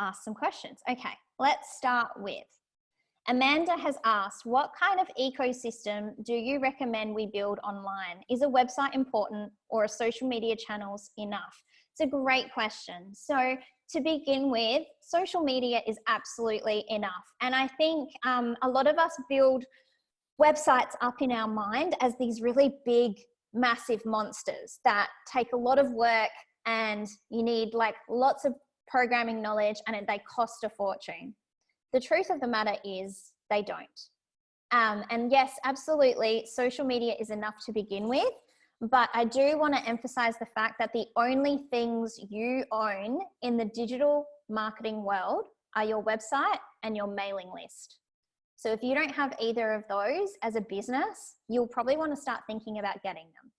asked some questions. Okay, let's start with Amanda has asked, what kind of ecosystem do you recommend we build online? Is a website important, or are social media channels enough? It's a great question. So to begin with, social media is absolutely enough. And I think a lot of us build websites up in our mind as these really big, massive monsters that take a lot of work, and you need like lots of programming knowledge, and they cost a fortune. The truth of the matter is they don't. And yes, absolutely, social media is enough to begin with, but I do want to emphasize the fact that the only things you own in the digital marketing world are your website and your mailing list. So if you don't have either of those as a business, you'll probably want to start thinking about getting them.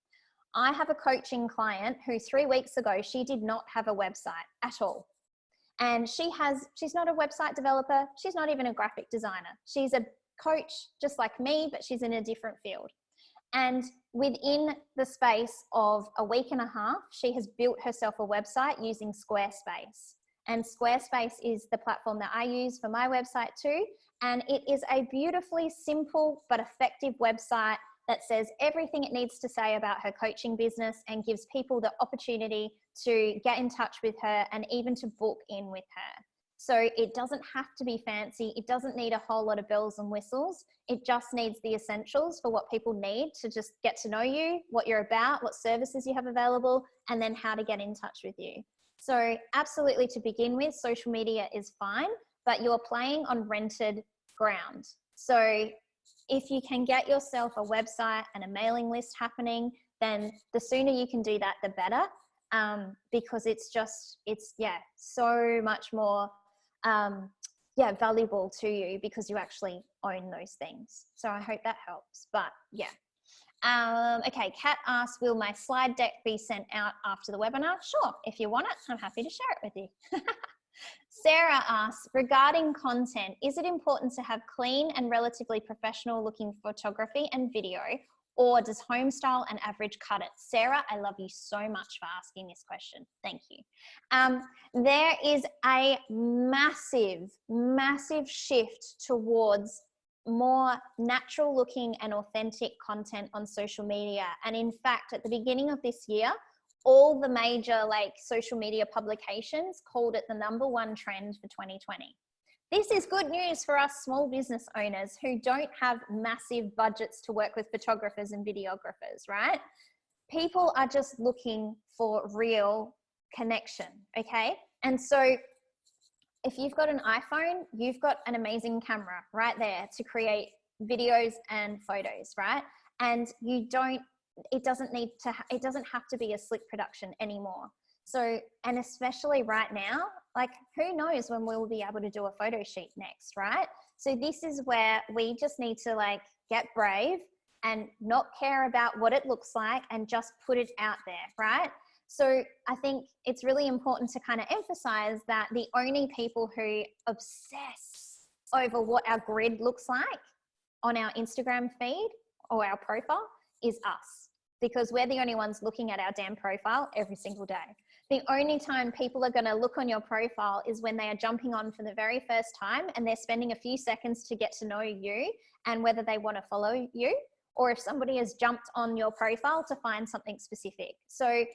I have a coaching client who 3 weeks ago, she did not have a website at all. And she's not a website developer. She's not even a graphic designer. She's a coach just like me, but she's in a different field. And within the space of a week and a half, she has built herself a website using Squarespace. And Squarespace is the platform that I use for my website too. And it is a beautifully simple but effective website that says everything it needs to say about her coaching business and gives people the opportunity to get in touch with her and even to book in with her. So it doesn't have to be fancy. It doesn't need a whole lot of bells and whistles. It just needs the essentials for what people need to just get to know you, what you're about, what services you have available, and then how to get in touch with you. So absolutely, to begin with, social media is fine, but you're playing on rented ground. So if you can get yourself a website and a mailing list happening, then the sooner you can do that, the better, because it's so much more valuable to you because you actually own those things. So I hope that helps. But yeah. Okay, Kat asks, will my slide deck be sent out after the webinar? Sure, if you want it, I'm happy to share it with you. Sarah asks, regarding content, is it important to have clean and relatively professional looking photography and video, or does home style and average cut it? Sarah, I love you so much for asking this question. Thank you. There is a massive, massive shift towards more natural looking and authentic content on social media. And in fact, at the beginning of this year, all the major social media publications called it the #1 trend for 2020. This is good news for us small business owners who don't have massive budgets to work with photographers and videographers, right? People are just looking for real connection, okay? And so if you've got an iPhone, you've got an amazing camera right there to create videos and photos, right? And it doesn't have to be a slick production anymore. So, and especially right now, who knows when we'll be able to do a photo shoot next, right? So this is where we just need to get brave and not care about what it looks like and just put it out there, right? So I think it's really important to kind of emphasize that the only people who obsess over what our grid looks like on our Instagram feed or our profile is us, because we're the only ones looking at our damn profile every single day. The only time people are going to look on your profile is when they are jumping on for the very first time and they're spending a few seconds to get to know you and whether they want to follow you, or if somebody has jumped on your profile to find something specific. So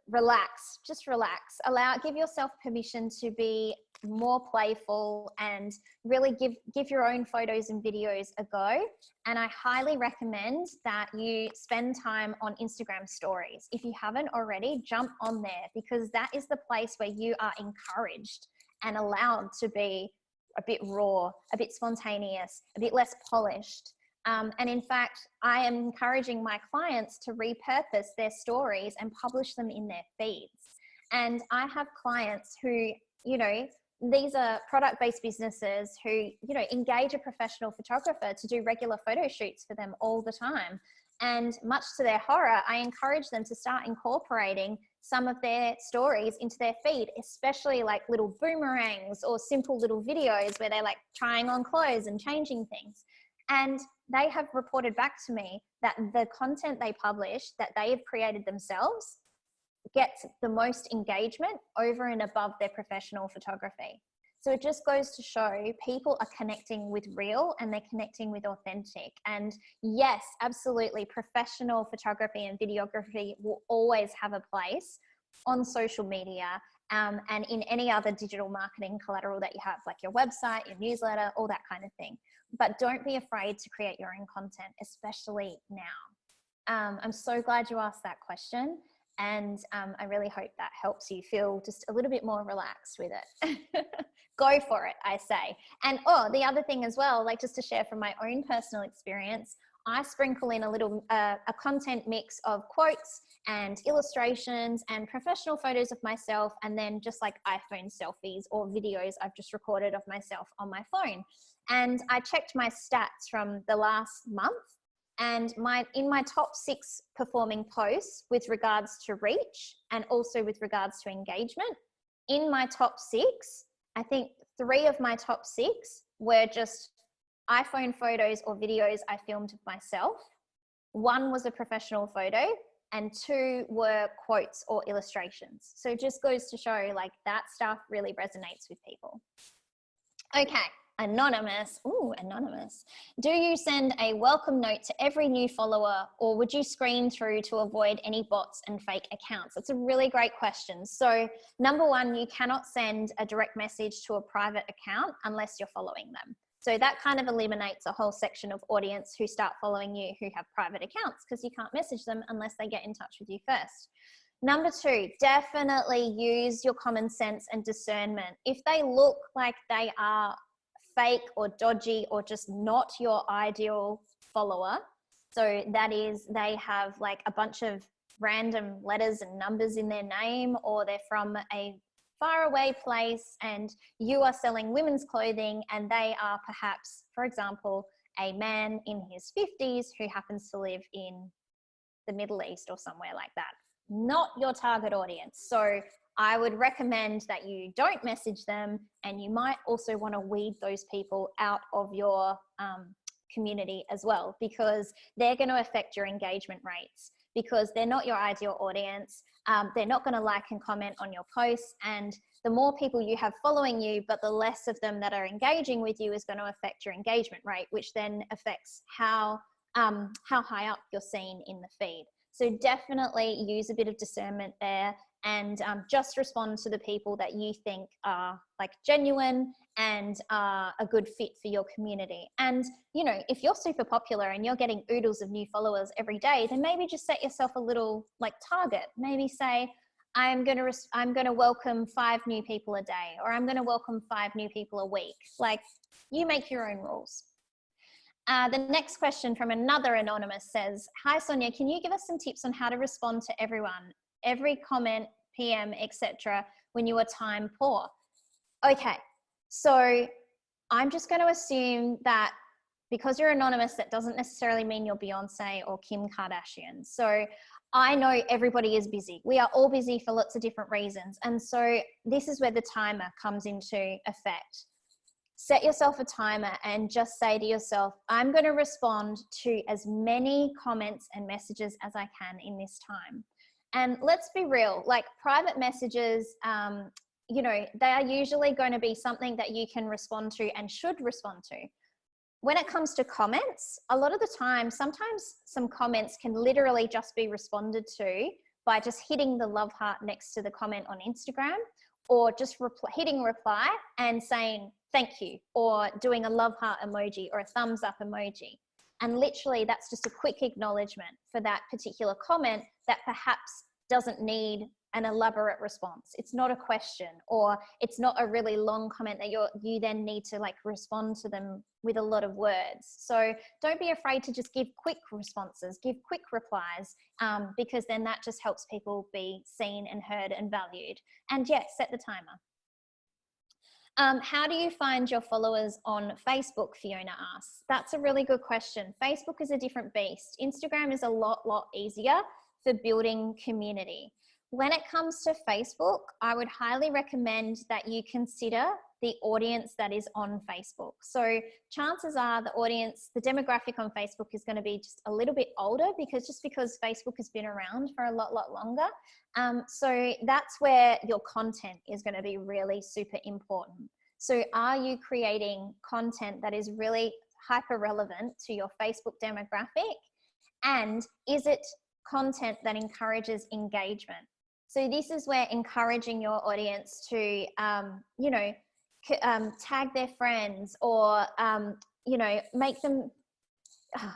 relax, just relax. Give yourself permission to be more playful and really give your own photos and videos a go. And I highly recommend that you spend time on Instagram stories. If you haven't already, jump on there, because that is the place where you are encouraged and allowed to be a bit raw, a bit spontaneous, a bit less polished. And in fact, I am encouraging my clients to repurpose their stories and publish them in their feeds. And I have clients who, you know, these are product-based businesses who, you know, engage a professional photographer to do regular photo shoots for them all the time. And much to their horror, I encourage them to start incorporating some of their stories into their feed, especially like little boomerangs or simple little videos where they're like trying on clothes and changing things. And they have reported back to me that the content they publish that they have created themselves gets the most engagement over and above their professional photography. So it just goes to show people are connecting with real and they're connecting with authentic. And yes, absolutely, professional photography and videography will always have a place on social media and in any other digital marketing collateral that you have, like your website, your newsletter, all that kind of thing. But don't be afraid to create your own content, especially now. I'm so glad you asked that question. And I really hope that helps you feel just a little bit more relaxed with it. Go for it, I say. And the other thing as well, like just to share from my own personal experience, I sprinkle in a little a content mix of quotes and illustrations and professional photos of myself, and then just like iPhone selfies or videos I've just recorded of myself on my phone. And I checked my stats from the last month, and in my top 6 performing posts with regards to reach and also with regards to engagement, in my top 6, I think 3 of my top 6 were just iPhone photos or videos I filmed of myself. 1 was a professional photo and 2 were quotes or illustrations. So it just goes to show like that stuff really resonates with people. Okay. Anonymous. Ooh, anonymous. Do you send a welcome note to every new follower, or would you screen through to avoid any bots and fake accounts? That's a really great question. So number 1, you cannot send a direct message to a private account unless you're following them. So that kind of eliminates a whole section of audience who start following you who have private accounts, because you can't message them unless they get in touch with you first. Number 2, definitely use your common sense and discernment. If they look like they are fake or dodgy or just not your ideal follower, so that is they have like a bunch of random letters and numbers in their name, or they're from a faraway place and you are selling women's clothing and they are perhaps, for example, a man in his 50s who happens to live in the Middle East or somewhere like that. Not your target audience. So I would recommend that you don't message them, and you might also want to weed those people out of your community as well, because they're going to affect your engagement rates, because they're not your ideal audience. They're not going to like and comment on your posts, and the more people you have following you, but the less of them that are engaging with you is going to affect your engagement rate, which then affects how high up you're seen in the feed. So definitely use a bit of discernment there, and just respond to the people that you think are like genuine and are a good fit for your community. And, you know, if you're super popular and you're getting oodles of new followers every day, then maybe just set yourself a little like target. Maybe say, I'm going to welcome 5 new people a day, or I'm going to welcome 5 new people a week. Like, you make your own rules. The next question from another anonymous says, hi Sonia, can you give us some tips on how to respond to every comment, PM, etc. when you are time poor? Okay, so I'm just going to assume that because you're anonymous, that doesn't necessarily mean you're Beyonce or Kim Kardashian. So I know everybody is busy. We are all busy for lots of different reasons. And so this is where the timer comes into effect. Set yourself a timer and just say to yourself, I'm going to respond to as many comments and messages as I can in this time. And let's be real, like private messages, you know, they are usually going to be something that you can respond to and should respond to. When it comes to comments, a lot of the time, sometimes some comments can literally just be responded to by just hitting the love heart next to the comment on Instagram, or just hitting reply and saying thank you, or doing a love heart emoji or a thumbs up emoji. And literally that's just a quick acknowledgement for that particular comment that perhaps doesn't need an elaborate response. It's not a question, or it's not a really long comment that you then need to like respond to them with a lot of words. So don't be afraid to just give quick responses, give quick replies, because then that just helps people be seen and heard and valued. And yes, set the timer. How do you find your followers on Facebook, Fiona asks? That's a really good question. Facebook is a different beast. Instagram is a lot easier for building community. When it comes to Facebook, I would highly recommend that you consider the audience that is on Facebook. So chances are the audience, the demographic on Facebook is going to be just a little bit older, because Facebook has been around for a lot longer. So that's where your content is going to be really super important. So are you creating content that is really hyper relevant to your Facebook demographic? And is it content that encourages engagement? So this is where encouraging your audience to, you know, tag their friends, or, you know, make them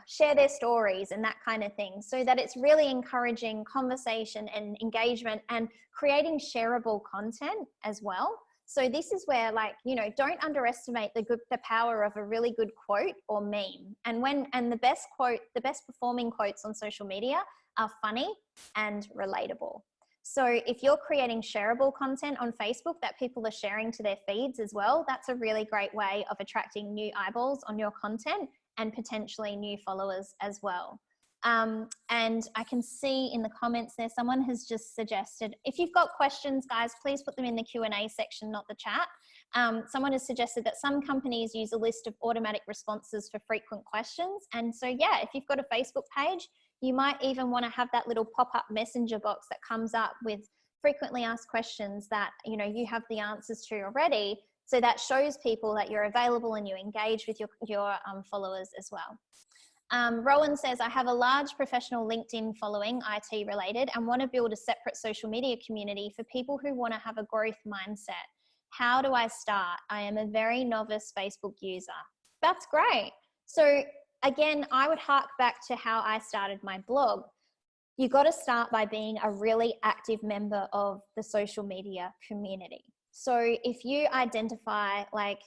share their stories and that kind of thing, so that it's really encouraging conversation and engagement and creating shareable content as well. So this is where, like, you know, don't underestimate the power of a really good quote or meme. And the best performing quotes on social media are funny and relatable. So if you're creating shareable content on Facebook that people are sharing to their feeds as well, that's a really great way of attracting new eyeballs on your content and potentially new followers as well. And I can see in the comments there, someone has just suggested, if you've got questions, guys, please put them in the Q&A section, not the chat. Someone has suggested that some companies use a list of automatic responses for frequent questions. And so, yeah, if you've got a Facebook page, you might even want to have that little pop-up messenger box that comes up with frequently asked questions that, you know, you have the answers to already. So that shows people that you're available and you engage with your followers as well. Rowan says, I have a large professional LinkedIn following, IT related, and want to build a separate social media community for people who want to have a growth mindset. How do I start? I am a very novice Facebook user. That's great. So again, I would hark back to how I started my blog. You got to start by being a really active member of the social media community. So if you identify like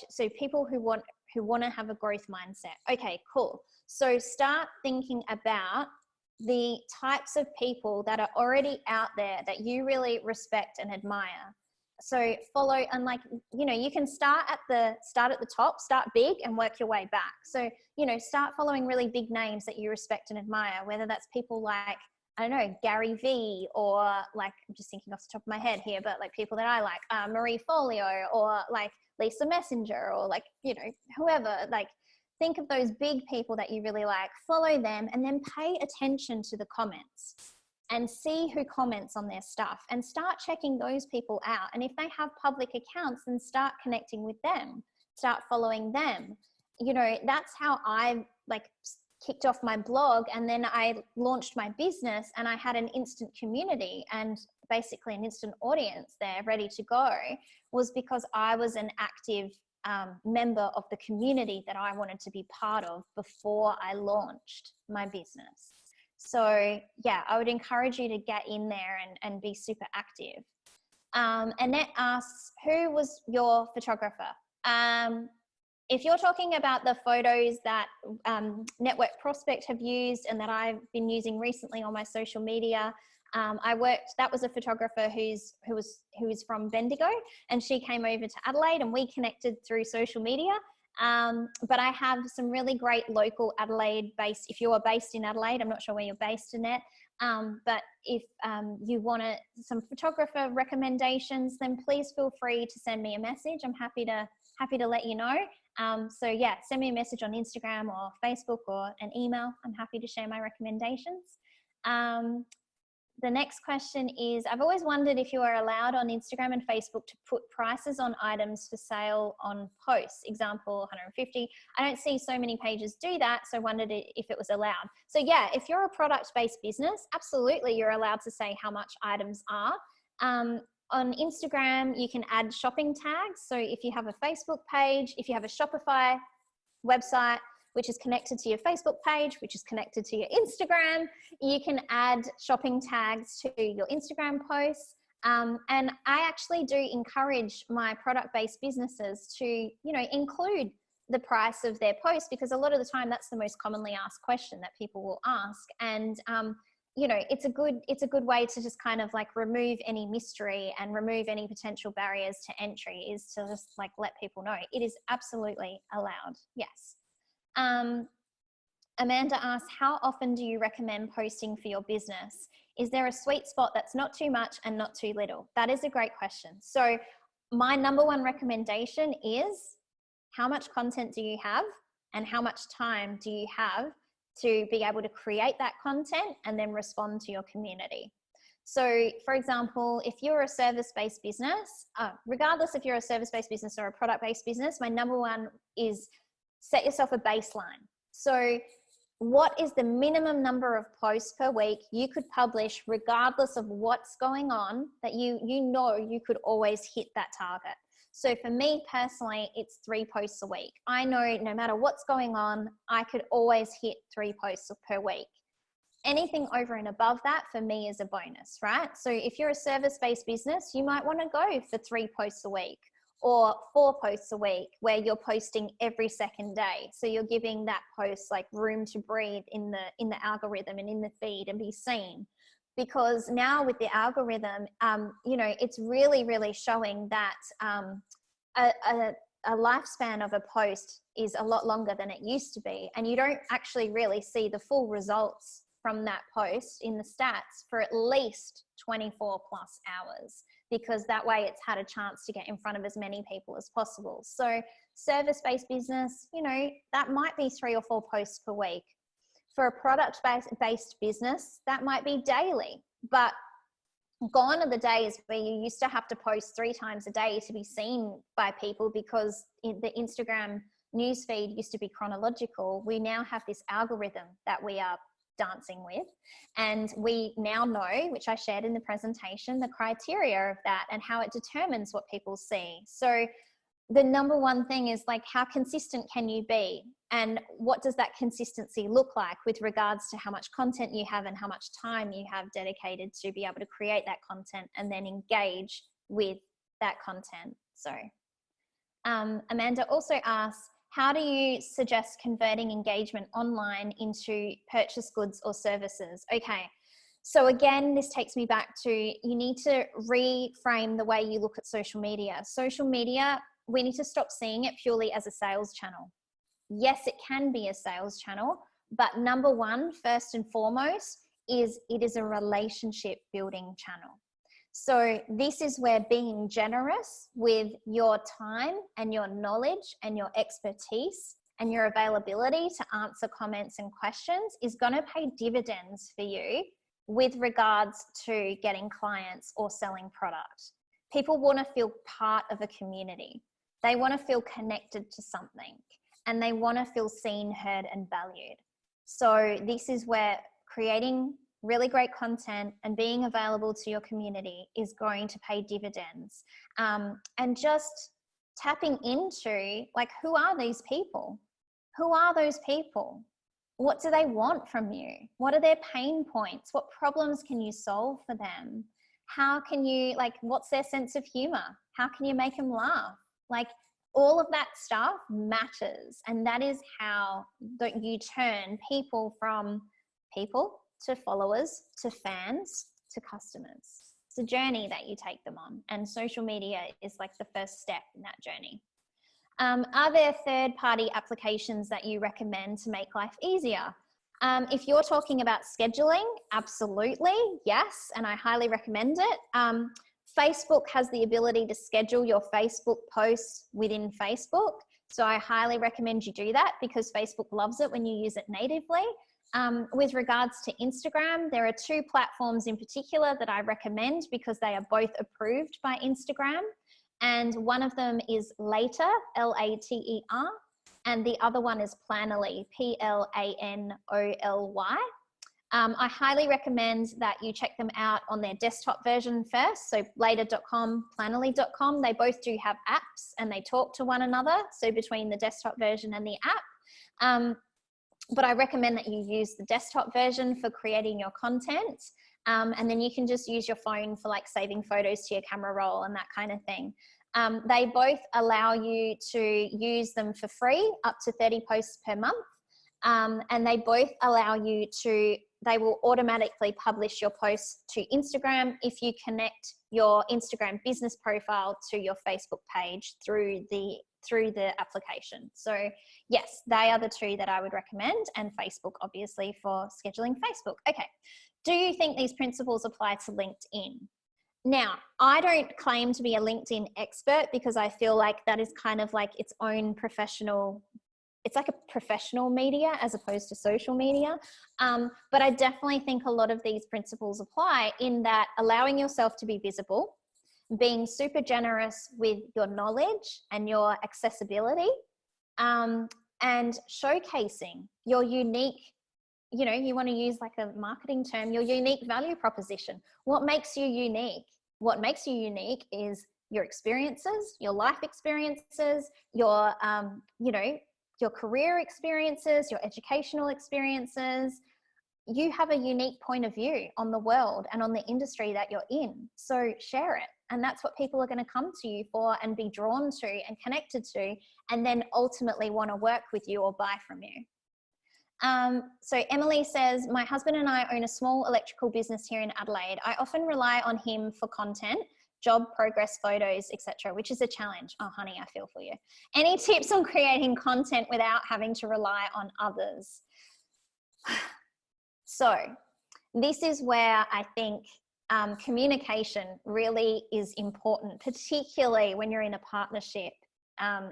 so people who want to have a growth mindset, okay, cool. So start thinking about the types of people that are already out there that you really respect and admire. So follow, and like, you know, you can start at the top, start big and work your way back. So, you know, start following really big names that you respect and admire, whether that's people like, I don't know, Gary V, or like, I'm just thinking off the top of my head here, but like people that I like, Marie Folio, or like Lisa Messenger, or like, you know, whoever, like think of those big people that you really like, follow them, and then pay attention to the comments and see who comments on their stuff and start checking those people out. And if they have public accounts, then start connecting with them, start following them. You know, that's how I like kicked off my blog, and then I launched my business, and I had an instant community and basically an instant audience there ready to go, was because I was an active member of the community that I wanted to be part of before I launched my business. So yeah, I would encourage you to get in there and be super active. Annette asks, who was your photographer? If you're talking about the photos that Network Prospect have used and that I've been using recently on my social media, that was a photographer who was from Bendigo, and she came over to Adelaide and we connected through social media. But I have some really great local Adelaide based, if you are based in Adelaide, I'm not sure where you're based, Annette, but if you want some photographer recommendations, then please feel free to send me a message. I'm happy to let you know. So yeah, send me a message on Instagram or Facebook or an email. I'm happy to share my recommendations. the next question is, I've always wondered if you are allowed on Instagram and Facebook to put prices on items for sale on posts, example, 150. I don't see so many pages do that, so I wondered if it was allowed. So yeah, if you're a product-based business, absolutely you're allowed to say how much items are. On Instagram, you can add shopping tags. So if you have a Facebook page, if you have a Shopify website, which is connected to your Facebook page, which is connected to your Instagram, you can add shopping tags to your Instagram posts. And I actually do encourage my product-based businesses to, you know, include the price of their post, because a lot of the time that's the most commonly asked question that people will ask. And, you know, it's a good way to just kind of like remove any mystery and remove any potential barriers to entry, is to just like let people know it is absolutely allowed. Yes. Amanda asks, how often do you recommend posting for your business? Is there a sweet spot that's not too much and not too little? That is a great question. So my number one recommendation is, how much content do you have and how much time do you have to be able to create that content and then respond to your community? So for example, if you're a service-based business, regardless if you're a service-based business or a product-based business, my number one is set yourself a baseline. So what is the minimum number of posts per week you could publish regardless of what's going on, that you know you could always hit that target? So for me personally, it's 3 posts a week. I know no matter what's going on, I could always hit 3 posts per week. Anything over and above that for me is a bonus, right? So if you're a service-based business, you might want to go for 3 posts a week or 4 posts a week where you're posting every second day. So you're giving that post like room to breathe in the algorithm and in the feed and be seen. Because now with the algorithm, you know, it's really, really showing that a lifespan of a post is a lot longer than it used to be. And you don't actually really see the full results from that post in the stats for at least 24 plus hours, because that way it's had a chance to get in front of as many people as possible. So service-based business, you know, that might be 3 or 4 posts per week. For a product-based business, that might be daily, but gone are the days where you used to have to post 3 times a day to be seen by people, because the Instagram newsfeed used to be chronological. We now have this algorithm that we are dancing with, and we now know, which I shared in the presentation, the criteria of that and how it determines what people see. So the number one thing is like, how consistent can you be, and what does that consistency look like with regards to how much content you have and how much time you have dedicated to be able to create that content and then engage with that content. So Amanda also asks, how do you suggest converting engagement online into purchase goods or services? Okay, so again, this takes me back to, you need to reframe the way you look at social media. Social media, we need to stop seeing it purely as a sales channel. Yes, it can be a sales channel, but number one, first and foremost, is it is a relationship building channel. So this is where being generous with your time and your knowledge and your expertise and your availability to answer comments and questions is going to pay dividends for you with regards to getting clients or selling product. People want to feel part of a community. They want to feel connected to something, and they want to feel seen, heard, and valued. So this is where creating really great content and being available to your community is going to pay dividends. And just tapping into, like, who are these people? Who are those people? What do they want from you? What are their pain points? What problems can you solve for them? How can you, like, what's their sense of humor? How can you make them laugh? Like, all of that stuff matters. And that is how you turn people from people to followers, to fans, to customers. It's a journey that you take them on, and social media is like the first step in that journey. Are there third-party applications that you recommend to make life easier? If you're talking about scheduling, absolutely, yes, and I highly recommend it. Facebook has the ability to schedule your Facebook posts within Facebook. So I highly recommend you do that, because Facebook loves it when you use it natively. With regards to Instagram, there are 2 platforms in particular that I recommend because they are both approved by Instagram. And one of them is Later, L-A-T-E-R, and the other one is Planoly, P-L-A-N-O-L-Y. I highly recommend that you check them out on their desktop version first. So later.com, planoly.com, they both do have apps and they talk to one another. So between the desktop version and the app. But I recommend that you use the desktop version for creating your content. And then you can just use your phone for like saving photos to your camera roll and that kind of thing. They both allow you to use them for free, up to 30 posts per month. And they both allow you to, they will automatically publish your posts to Instagram if you connect your Instagram business profile to your Facebook page through the application. So yes, they are the 2 that I would recommend, and Facebook obviously for scheduling Facebook. Okay, do you think these principles apply to LinkedIn? Now, I don't claim to be a LinkedIn expert because I feel like that is kind of like its own professional, it's like a professional media as opposed to social media. But I definitely think a lot of these principles apply in that allowing yourself to be visible, being super generous with your knowledge and your accessibility, and showcasing your unique, you know, you want to use like a marketing term, your unique value proposition. What makes you unique? What makes you unique is your experiences, your life experiences, your, you know, your career experiences, your educational experiences. You have a unique point of view on the world and on the industry that you're in. So share it. And that's what people are going to come to you for and be drawn to and connected to, and then ultimately want to work with you or buy from you. So Emily says, my husband and I own a small electrical business here in Adelaide. I often rely on him for content, job progress photos, etc., which is a challenge. Oh, honey, I feel for you. Any tips on creating content without having to rely on others? So this is where I think communication really is important, particularly when you're in a partnership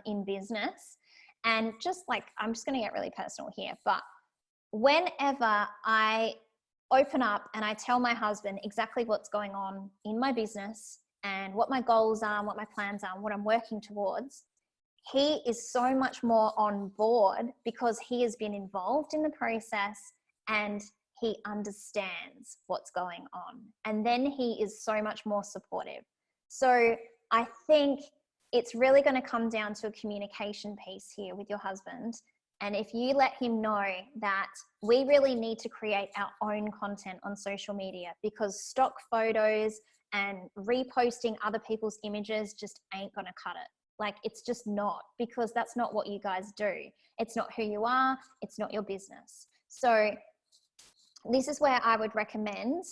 in business. And just like, I'm just going to get really personal here, but whenever I open up and I tell my husband exactly what's going on in my business and what my goals are, and what my plans are, and what I'm working towards, he is so much more on board because he has been involved in the process and he understands what's going on. And then he is so much more supportive. So I think it's really going to come down to a communication piece here with your husband. And if you let him know that we really need to create our own content on social media, because stock photos and reposting other people's images just ain't going to cut it. Like, it's just not, because that's not what you guys do. It's not who you are. It's not your business. So this is where I would recommend,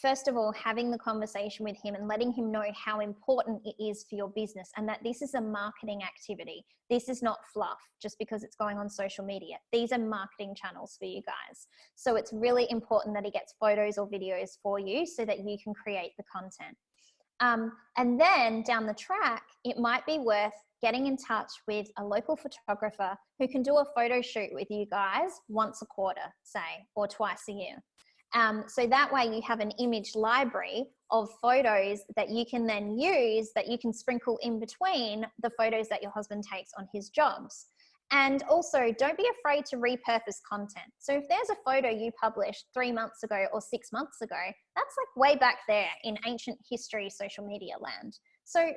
first of all, having the conversation with him and letting him know how important it is for your business, and that this is a marketing activity. This is not fluff just because it's going on social media. These are marketing channels for you guys. So it's really important that he gets photos or videos for you so that you can create the content. And then down the track, it might be worth getting in touch with a local photographer who can do a photo shoot with you guys once a quarter, say, or twice a year. So that way you have an image library of photos that you can then use, that you can sprinkle in between the photos that your husband takes on his jobs. And also, don't be afraid to repurpose content. So if there's a photo you published 3 months ago or 6 months ago, that's like way back there in ancient history, social media land. So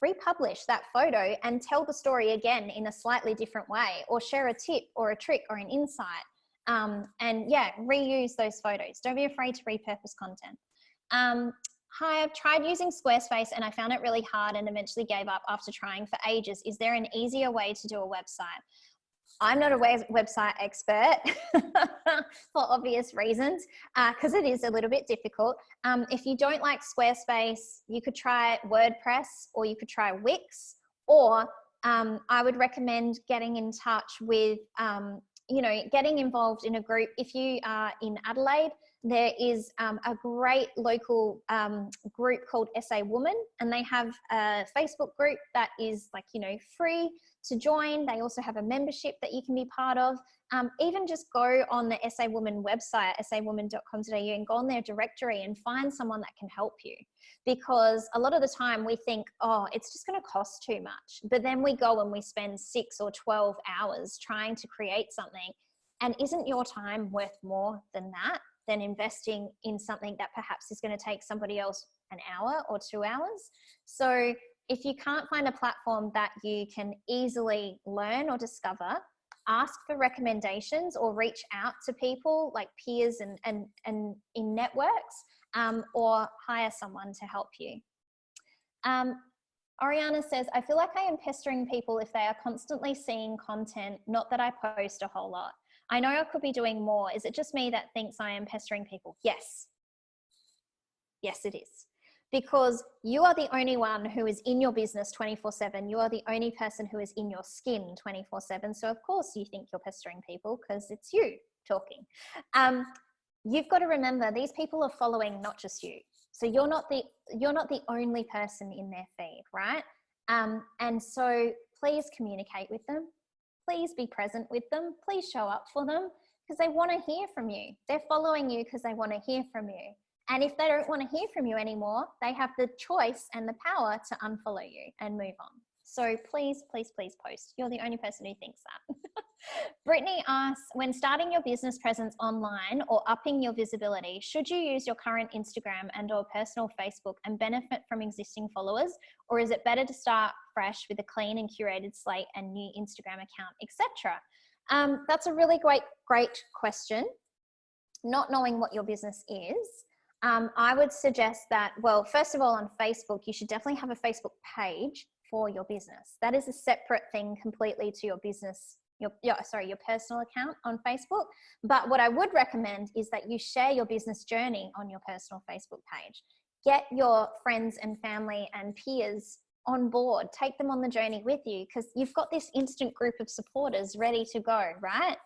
republish that photo and tell the story again in a slightly different way, or share a tip or a trick or an insight. And yeah, reuse those photos. Don't be afraid to repurpose content. Hi, I've tried using Squarespace and I found it really hard and eventually gave up after trying for ages. Is there an easier way to do a website? I'm not a website expert for obvious reasons, because it is a little bit difficult. If you don't like Squarespace, you could try WordPress, or you could try Wix, or I would recommend getting in touch with, you know, getting involved in a group. If you are in Adelaide, there is a great local group called SA Woman, and they have a Facebook group that is like, you know, free to join. They also have a membership that you can be part of. Even just go on the SA Woman website, sawoman.com.au, and go on their directory and find someone that can help you. Because a lot of the time we think, oh, it's just going to cost too much. But then we go and we spend 6 or 12 hours trying to create something. And isn't your time worth more than that, than investing in something that perhaps is going to take somebody else an hour or 2 hours? So if you can't find a platform that you can easily learn or discover, ask for recommendations or reach out to people like peers and in networks, or hire someone to help you. Oriana says, I feel like I am pestering people if they are constantly seeing content, not that I post a whole lot. I know I could be doing more. Is it just me that thinks I am pestering people? Yes. Yes, it is. Because you are the only one who is in your business 24/7. You are the only person who is in your skin 24/7. So of course you think you're pestering people because it's you talking. You've got to remember these people are following not just you. So you're not the only person in their feed, right? And so please communicate with them. Please be present with them. Please show up for them because they want to hear from you. They're following you because they want to hear from you. And if they don't want to hear from you anymore, they have the choice and the power to unfollow you and move on. So please, please, please post. You're the only person who thinks that. Brittany asks, when starting your business presence online or upping your visibility, should you use your current Instagram and or personal Facebook and benefit from existing followers? Or is it better to start fresh with a clean and curated slate and new Instagram account, etc.? That's a really great question. Not knowing what your business is, I would suggest that, well, first of all, on Facebook, you should definitely have a Facebook page for your business. That is a separate thing completely to your business, your personal account on Facebook. But what I would recommend is that you share your business journey on your personal Facebook page. Get your friends and family and peers on board. Take them on the journey with you because you've got this instant group of supporters ready to go, right?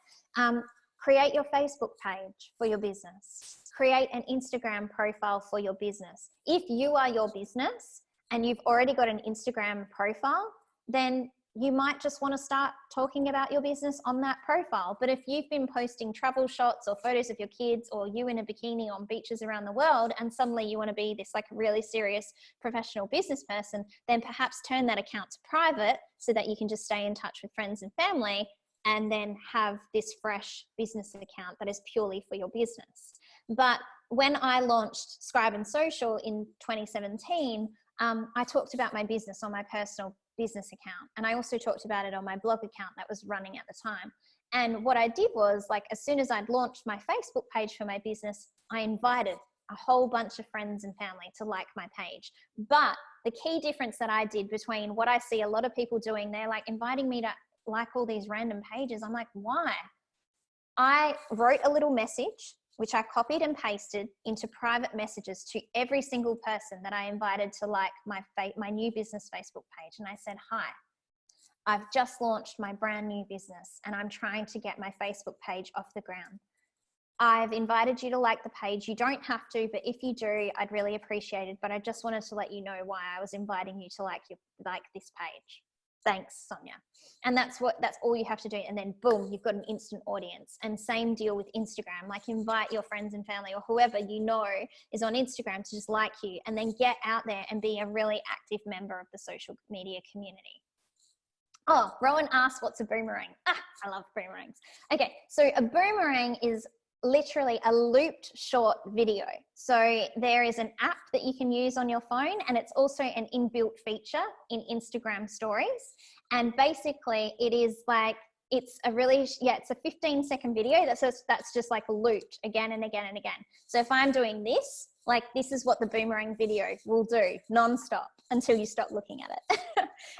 Create your Facebook page for your business. Create an Instagram profile for your business. If you are your business and you've already got an Instagram profile, then you might just want to start talking about your business on that profile. But if you've been posting travel shots or photos of your kids or you in a bikini on beaches around the world and suddenly you want to be this like really serious professional business person, then perhaps turn that account to private so that you can just stay in touch with friends and family and then have this fresh business account that is purely for your business. But when I launched Scribe and Social in 2017, I talked about my business on my personal business account. And I also talked about it on my blog account that was running at the time. And what I did was, like, as soon as I'd launched my Facebook page for my business, I invited a whole bunch of friends and family to like my page. But the key difference that I did between what I see a lot of people doing, they're like inviting me to like all these random pages. I'm like, why? I wrote a little message, which I copied and pasted into private messages to every single person that I invited to like my new business Facebook page. And I said, hi, I've just launched my brand new business and I'm trying to get my Facebook page off the ground. I've invited you to like the page. You don't have to, but if you do, I'd really appreciate it. But I just wanted to let you know why I was inviting you to like this page. Thanks, Sonia. And that's all you have to do. And then boom, you've got an instant audience. And same deal with Instagram, like invite your friends and family or whoever you know is on Instagram to just like you, and then get out there and be a really active member of the social media community. Oh, Rowan asked, what's a boomerang? I love boomerangs. Okay, so a boomerang is literally a looped short video. So there is an app that you can use on your phone, and it's also an inbuilt feature in Instagram stories. And basically it is like, it's a 15-second video that's just like looped again and again and again. So if I'm doing this, like this is what the boomerang video will do nonstop until you stop looking at it.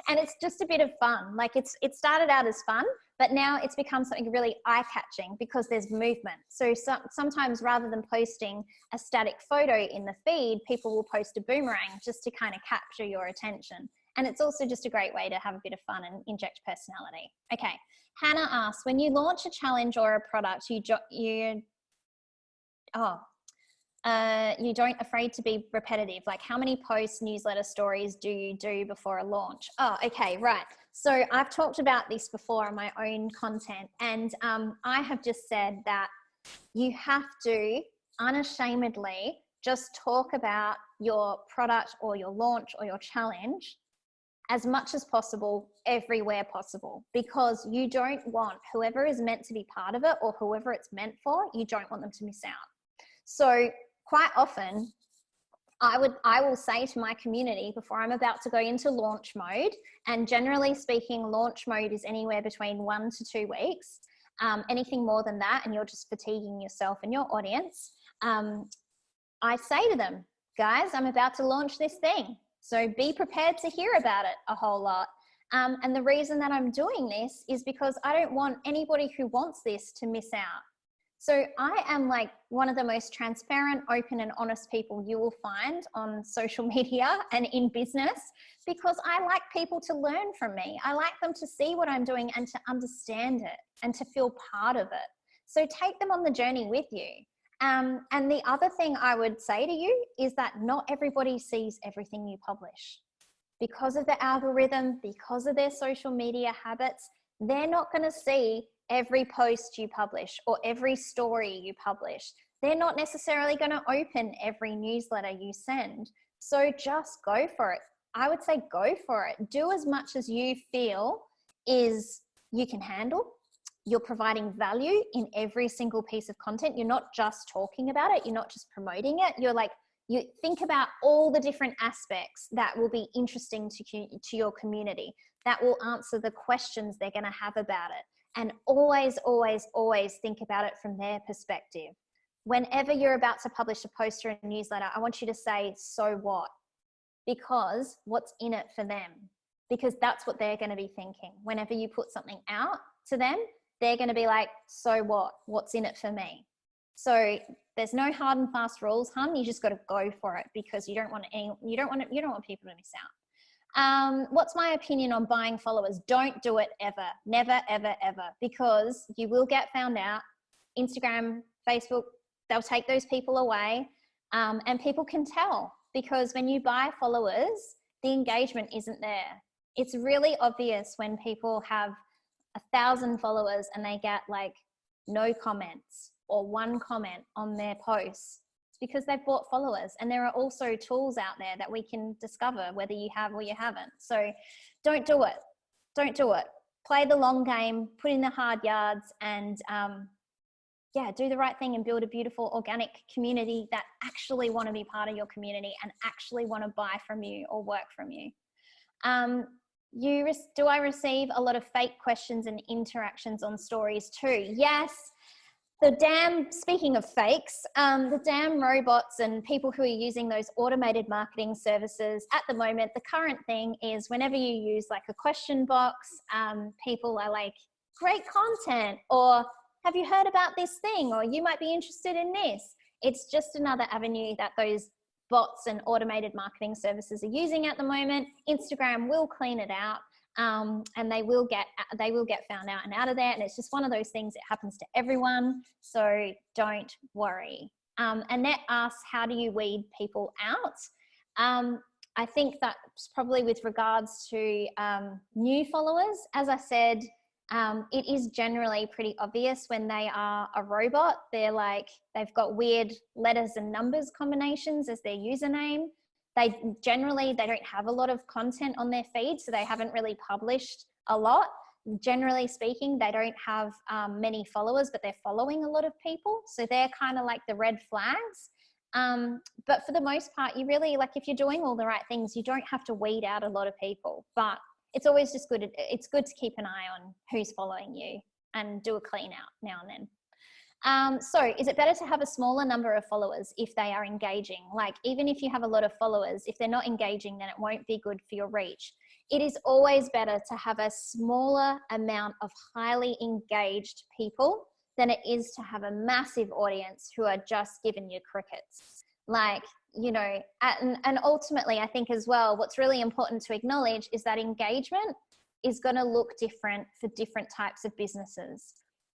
And it's just a bit of fun. Like it started out as fun, but now it's become something really eye-catching because there's movement. So sometimes rather than posting a static photo in the feed, people will post a boomerang just to kind of capture your attention. And it's also just a great way to have a bit of fun and inject personality. Okay, Hannah asks, when you launch a challenge or a product, You don't afraid to be repetitive. Like, how many posts, newsletter, stories do you do before a launch? Oh, okay, right. So I've talked about this before on my own content, and I have just said that you have to unashamedly just talk about your product or your launch or your challenge as much as possible, everywhere possible, because you don't want whoever is meant to be part of it or whoever it's meant for, you don't want them to miss out. So quite often, I will say to my community before I'm about to go into launch mode, and generally speaking, launch mode is anywhere between 1 to 2 weeks. Anything more than that, and you're just fatiguing yourself and your audience, I say to them, guys, I'm about to launch this thing. So be prepared to hear about it a whole lot. And the reason that I'm doing this is because I don't want anybody who wants this to miss out. So I am like one of the most transparent, open and honest people you will find on social media and in business, because I like people to learn from me. I like them to see what I'm doing and to understand it and to feel part of it. So take them on the journey with you. And the other thing I would say to you is that not everybody sees everything you publish. Because of the algorithm, because of their social media habits, they're not going to see every post you publish or every story you publish. They're not necessarily going to open every newsletter you send. So just go for it. I would say go for it. Do as much as you feel is you can handle. You're providing value in every single piece of content. You're not just talking about it. You're not just promoting it. You think about all the different aspects that will be interesting to your community, that will answer the questions they're going to have about it. And always, always, always think about it from their perspective. Whenever you're about to publish a post or a newsletter, I want you to say, so what? Because what's in it for them? Because that's what they're going to be thinking. Whenever you put something out to them, they're going to be like, so what? What's in it for me? So there's no hard and fast rules, hun. You just got to go for it, because you don't want people to miss out. What's my opinion on buying followers? Don't do it ever. Never, ever, ever, because you will get found out. Instagram, Facebook, they'll take those people away. And people can tell, because when you buy followers, the engagement isn't there. It's really obvious when people have 1,000 followers and they get like no comments or 1 comment on their posts. It's because they've bought followers. And there are also tools out there that we can discover whether you have or you haven't. So don't do it. Don't do it. Play the long game, put in the hard yards, and do the right thing and build a beautiful organic community that actually want to be part of your community and actually want to buy from you or work from you. Do I receive a lot of fake questions and interactions on stories too? Yes. Speaking of fakes, the damn robots and people who are using those automated marketing services at the moment, the current thing is whenever you use like a question box, people are like, great content, or have you heard about this thing? Or you might be interested in this. It's just another avenue that those bots and automated marketing services are using at the moment. Instagram will clean it out. And they will get found out and out of there. And it's just one of those things that happens to everyone. So don't worry. Annette asks, how do you weed people out? I think that's probably with regards to new followers. As I said, it is generally pretty obvious when they are a robot. They've got weird letters and numbers combinations as their username. They don't have a lot of content on their feed, so they haven't really published a lot. Generally speaking, they don't have many followers, but they're following a lot of people. So they're kind of like the red flags. But for the most part, you really, like, if you're doing all the right things, you don't have to weed out a lot of people. But it's always just good. It's good to keep an eye on who's following you and do a clean out now and then. So is it better to have a smaller number of followers if they are engaging? Like, even if you have a lot of followers, if they're not engaging, then it won't be good for your reach. It is always better to have a smaller amount of highly engaged people than it is to have a massive audience who are just giving you crickets. Like, you know, and ultimately, I think as well, what's really important to acknowledge is that engagement is going to look different for different types of businesses.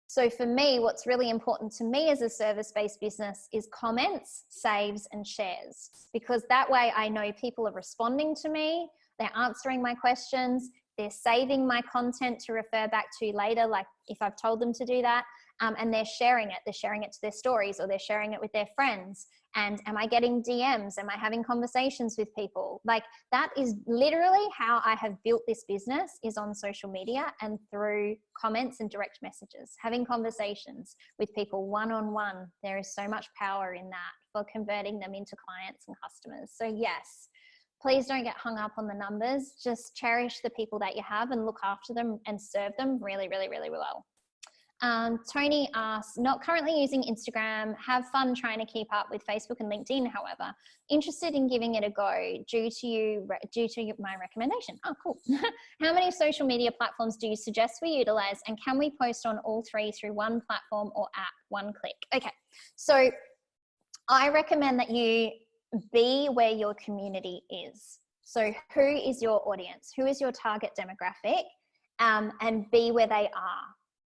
So for me, what's really important to me as a service-based business is comments, saves, and shares, because that way I know people are responding to me, they're answering my questions, they're saving my content to refer back to later, like if I've told them to do that, and they're sharing it. They're sharing it to their stories, or they're sharing it with their friends. And am I getting DMs? Am I having conversations with people? Like, that is literally how I have built this business, is on social media and through comments and direct messages, having conversations with people one-on-one. There is so much power in that for converting them into clients and customers. So yes, please don't get hung up on the numbers. Just cherish the people that you have and look after them and serve them really, really, really well. Tony asks, not currently using Instagram, have fun trying to keep up with Facebook and LinkedIn, however. Interested in giving it a go due to my recommendation. Oh, cool. How many social media platforms do you suggest we utilize, and can we post on all three through one platform or app, one click? Okay, so I recommend that you be where your community is. So who is your audience? Who is your target demographic? And be where they are.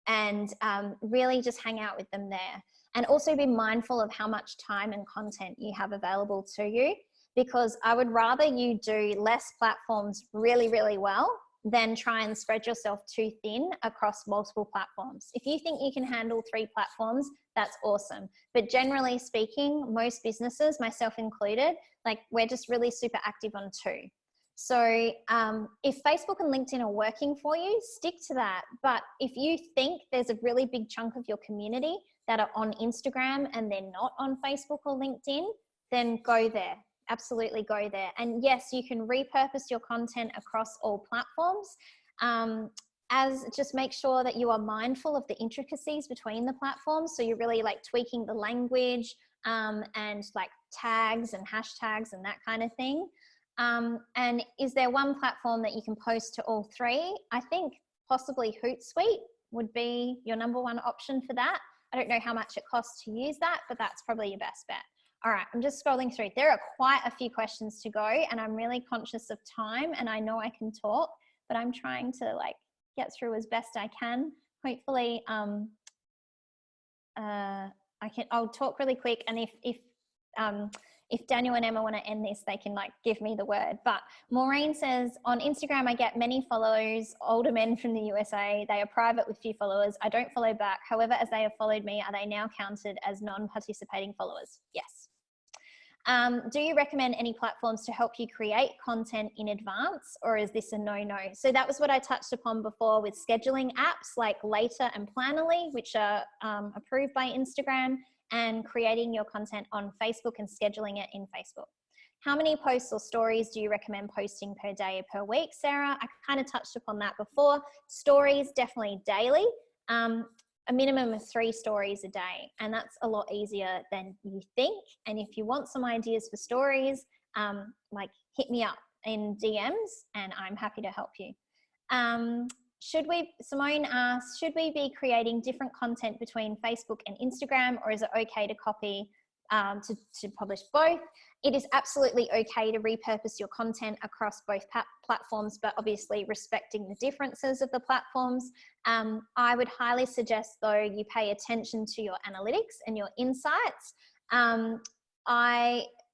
And really just hang out with them there. And also be mindful of how much time and content you have available to you, because I would rather you do less platforms really, really well than try and spread yourself too thin across multiple platforms. If you think you can handle 3 platforms, that's awesome. But generally speaking, most businesses, myself included, like, we're just really super active on 2. So if Facebook and LinkedIn are working for you, stick to that. But if you think there's a really big chunk of your community that are on Instagram and they're not on Facebook or LinkedIn, then go there. Absolutely go there. And yes, you can repurpose your content across all platforms. Just make sure that you are mindful of the intricacies between the platforms. So you're really like tweaking the language and like tags and hashtags and that kind of thing. And is there one platform that you can post to all 3? I think possibly Hootsuite would be your number 1 option for that. I don't know how much it costs to use that, but that's probably your best bet. All right, I'm just scrolling through. There are quite a few questions to go, and I'm really conscious of time, and I know I can talk, but I'm trying to like get through as best I can. Hopefully, I'll talk really quick, and if Daniel and Emma want to end this, they can like give me the word. But Maureen says, on Instagram, I get many followers, older men from the USA. They are private with few followers. I don't follow back. However, as they have followed me, are they now counted as non-participating followers? Yes. Do you recommend any platforms to help you create content in advance, or is this a no-no? So that was what I touched upon before with scheduling apps like Later and Plannerly, which are approved by Instagram, and creating your content on Facebook and scheduling it in Facebook. How many posts or stories do you recommend posting per day or per week, Sarah? I kind of touched upon that before. Stories, definitely daily. A minimum of 3 stories a day, and that's a lot easier than you think. And if you want some ideas for stories, like hit me up in DMs and I'm happy to help you. Simone asks, should we be creating different content between Facebook and Instagram, or is it okay to copy to publish both? It is absolutely okay to repurpose your content across both platforms, but obviously respecting the differences of the platforms. I would highly suggest, though, you pay attention to your analytics and your insights.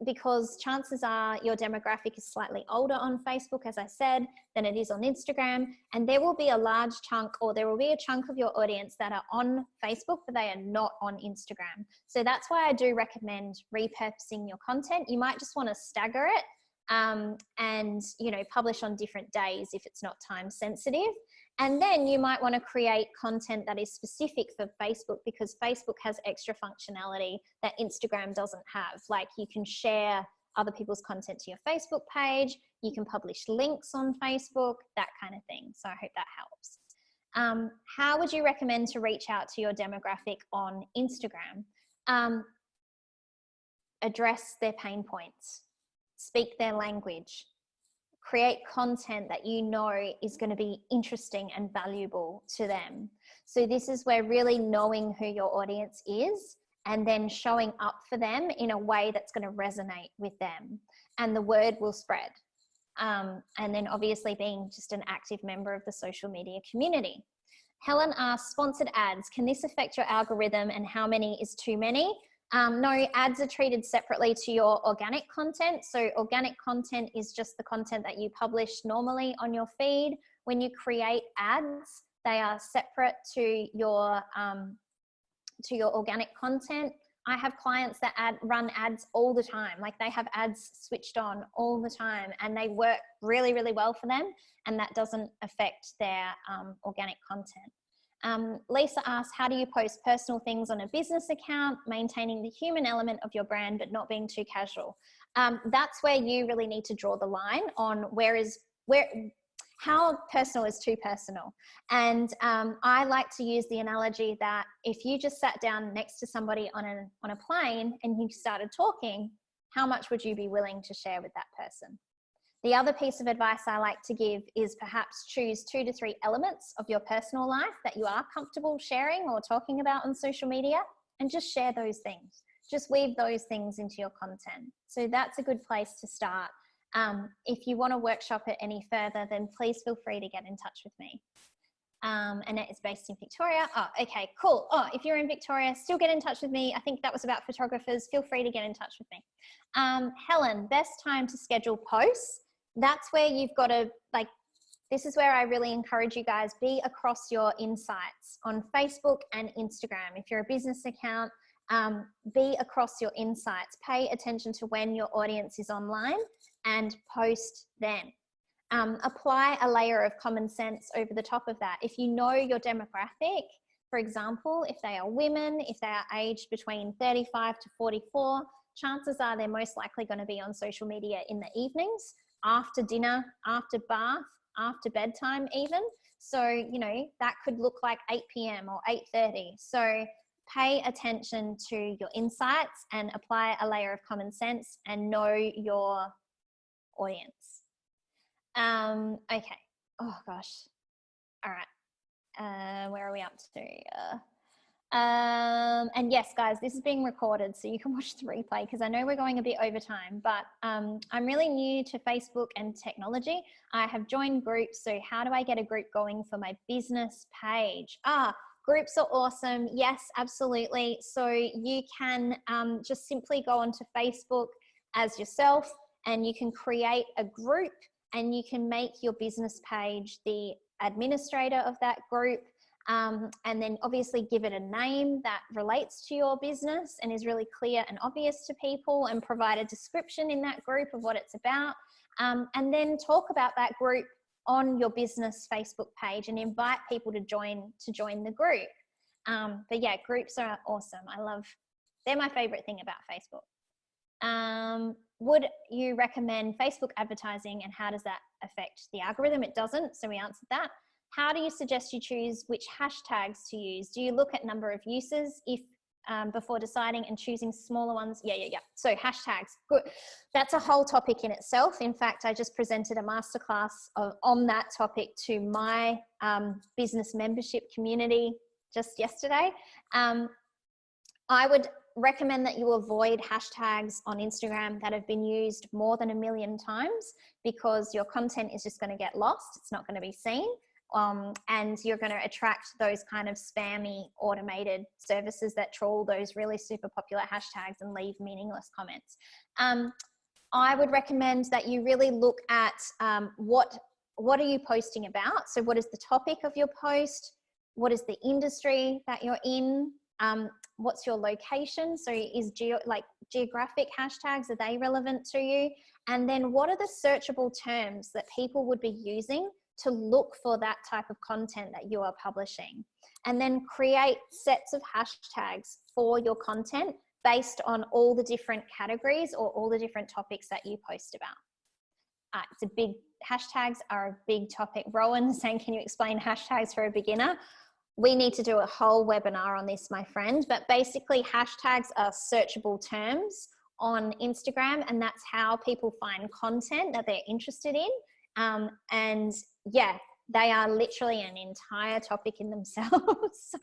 Because chances are your demographic is slightly older on Facebook, as I said, than it is on Instagram. And there will be a large chunk, or there will be a chunk of your audience that are on Facebook, but they are not on Instagram. So that's why I do recommend repurposing your content. You might just want to stagger it and, you know, publish on different days if it's not time sensitive. And then you might want to create content that is specific for Facebook, because Facebook has extra functionality that Instagram doesn't have. Like, you can share other people's content to your Facebook page, you can publish links on Facebook, that kind of thing. So I hope that helps. How would you recommend to reach out to your demographic on Instagram? Address their pain points, speak their language, create content that you know is going to be interesting and valuable to them. So this is where really knowing who your audience is and then showing up for them in a way that's going to resonate with them, and the word will spread. And then obviously being just an active member of the social media community. Helen asks, sponsored ads, can this affect your algorithm and how many is too many? No, ads are treated separately to your organic content. So organic content is just the content that you publish normally on your feed. When you create ads, they are separate to your organic content. I have clients that run ads all the time. Like they have ads switched on all the time and they work really, really well for them. And that doesn't affect their organic content. Lisa asks, how do you post personal things on a business account, maintaining the human element of your brand, but not being too casual? That's where you really need to draw the line on how personal is too personal. And I like to use the analogy that if you just sat down next to somebody on a plane and you started talking, how much would you be willing to share with that person? The other piece of advice I like to give is perhaps choose 2 to 3 elements of your personal life that you are comfortable sharing or talking about on social media, and just share those things. Just weave those things into your content. So that's a good place to start. If you want to workshop it any further, then please feel free to get in touch with me. Annette is based in Victoria. Oh, okay, cool. Oh, if you're in Victoria, still get in touch with me. I think that was about photographers. Feel free to get in touch with me. Helen, best time to schedule posts. That's where you've got to, like, this is where I really encourage you guys, be across your insights on Facebook and Instagram. If you're a business account, be across your insights. Pay attention to when your audience is online and post then. Apply a layer of common sense over the top of that. If you know your demographic, for example, if they are women, if they are aged between 35 to 44, chances are they're most likely going to be on social media in the evenings, after dinner, after bath, after bedtime even. So, you know, that could look like 8 p.m. or 8:30. So pay attention to your insights and apply a layer of common sense and know your audience. Okay. Oh gosh. All right. Where are we up to? And yes, guys, this is being recorded, so you can watch the replay because I know we're going a bit over time, but I'm really new to Facebook and technology. I have joined groups. So how do I get a group going for my business page? Groups are awesome. Yes, absolutely. So you can just simply go onto Facebook as yourself and you can create a group and you can make your business page the administrator of that group. And then obviously give it a name that relates to your business and is really clear and obvious to people, and provide a description in that group of what it's about. And then talk about that group on your business Facebook page and invite people to join the group. But yeah, groups are awesome. They're my favorite thing about Facebook. Would you recommend Facebook advertising, and how does that affect the algorithm? It doesn't, so we answered that. How do you suggest you choose which hashtags to use? Do you look at number of uses before deciding and choosing smaller ones? Yeah. So hashtags, good. That's a whole topic in itself. In fact, I just presented a masterclass on that topic to my business membership community just yesterday. I would recommend that you avoid hashtags on Instagram that have been used more than 1 million times, because your content is just going to get lost. It's not going to be seen. And you're going to attract those kind of spammy automated services that troll those really super popular hashtags and leave meaningless comments. I would recommend that you really look at what are you posting about? So what is the topic of your post? What is the industry that you're in? What's your location? So is geographic hashtags, are they relevant to you? And then what are the searchable terms that people would be using to look for that type of content that you are publishing? And then create sets of hashtags for your content based on all the different categories or all the different topics that you post about. Hashtags are a big topic. Rowan is saying, can you explain hashtags for a beginner? We need to do a whole webinar on this, my friend, but basically hashtags are searchable terms on Instagram, and that's how people find content that they're interested in. And yeah, they are literally an entire topic in themselves. So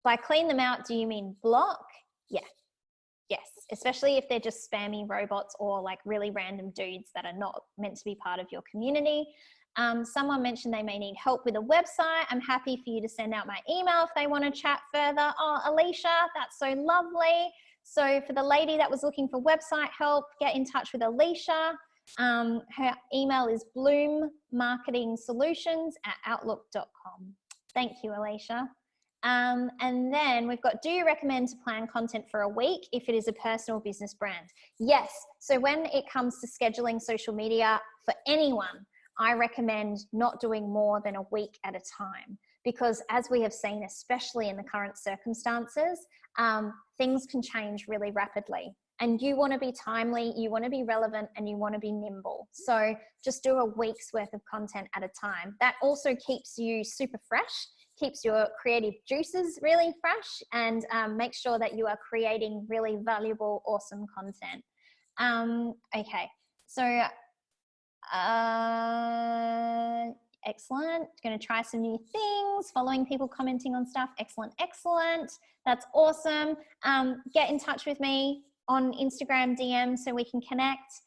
by clean them out, do you mean block? Yeah. Yes, especially if they're just spammy robots or like really random dudes that are not meant to be part of your community. Someone mentioned they may need help with a website. I'm happy for you to send out my email if they want to chat further. Oh, Alicia, that's so lovely. So for the lady that was looking for website help, get in touch with Alicia. Her email is bloommarketingsolutions@outlook.com. Thank you, Alicia. And then we've got, do you recommend to plan content for a week if it is a personal business brand? Yes. So when it comes to scheduling social media for anyone, I recommend not doing more than a week at a time, because as we have seen, especially in the current circumstances, things can change really rapidly. And you want to be timely, you want to be relevant, and you want to be nimble. So just do a week's worth of content at a time. That also keeps you super fresh, keeps your creative juices really fresh, and makes sure that you are creating really valuable, awesome content. Okay, so excellent. Going to try some new things, following people, commenting on stuff. Excellent, excellent. That's awesome. Get in touch with me on Instagram DM so we can connect.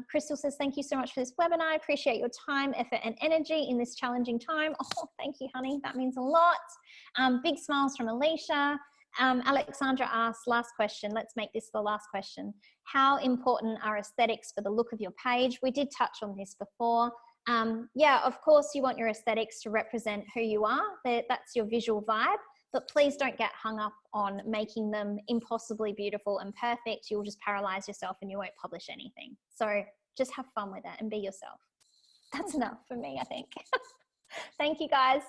Crystal says, thank you so much for this webinar. I appreciate your time, effort, and energy in this challenging time. Oh, thank you, honey. That means a lot. Big smiles from Alicia. Alexandra asks, last question. Let's make this the last question. How important are aesthetics for the look of your page? We did touch on this before. Yeah, of course, you want your aesthetics to represent who you are. That's your visual vibe. But please don't get hung up on making them impossibly beautiful and perfect. You'll just paralyze yourself and you won't publish anything. So just have fun with it and be yourself. That's enough for me, I think. Thank you, guys.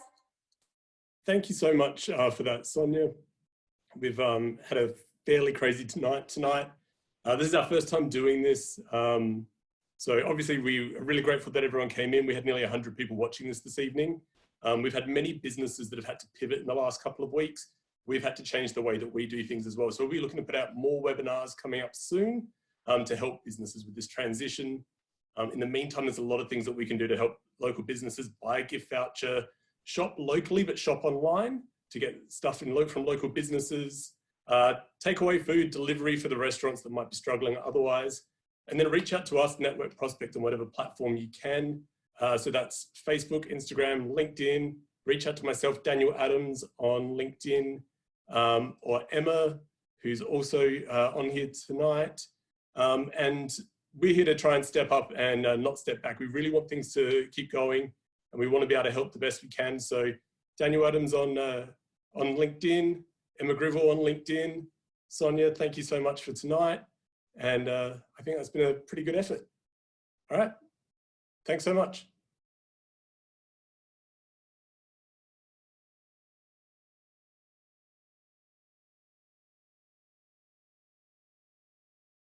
Thank you so much for that, Sonia. We've had a fairly crazy night tonight. This is our first time doing this. So obviously we are really grateful that everyone came in. We had nearly 100 people watching this evening. We've had many businesses that have had to pivot in the last couple of weeks. We've had to change the way that we do things as well. So we'll be looking to put out more webinars coming up soon to help businesses with this transition. In the meantime, there's a lot of things that we can do to help local businesses buy a gift voucher, shop locally, but shop online to get stuff from local businesses, takeaway food, delivery for the restaurants that might be struggling otherwise, and then reach out to us, Network Prospect, on whatever platform you can. So that's Facebook, Instagram, LinkedIn. Reach out to myself, Daniel Adams, on LinkedIn, or Emma, who's also on here tonight. And we're here to try and step up and not step back. We really want things to keep going, and we want to be able to help the best we can. So Daniel Adams on LinkedIn, Emma Grivell on LinkedIn. Sonia, thank you so much for tonight. And I think that's been a pretty good effort. All right. Thanks so much.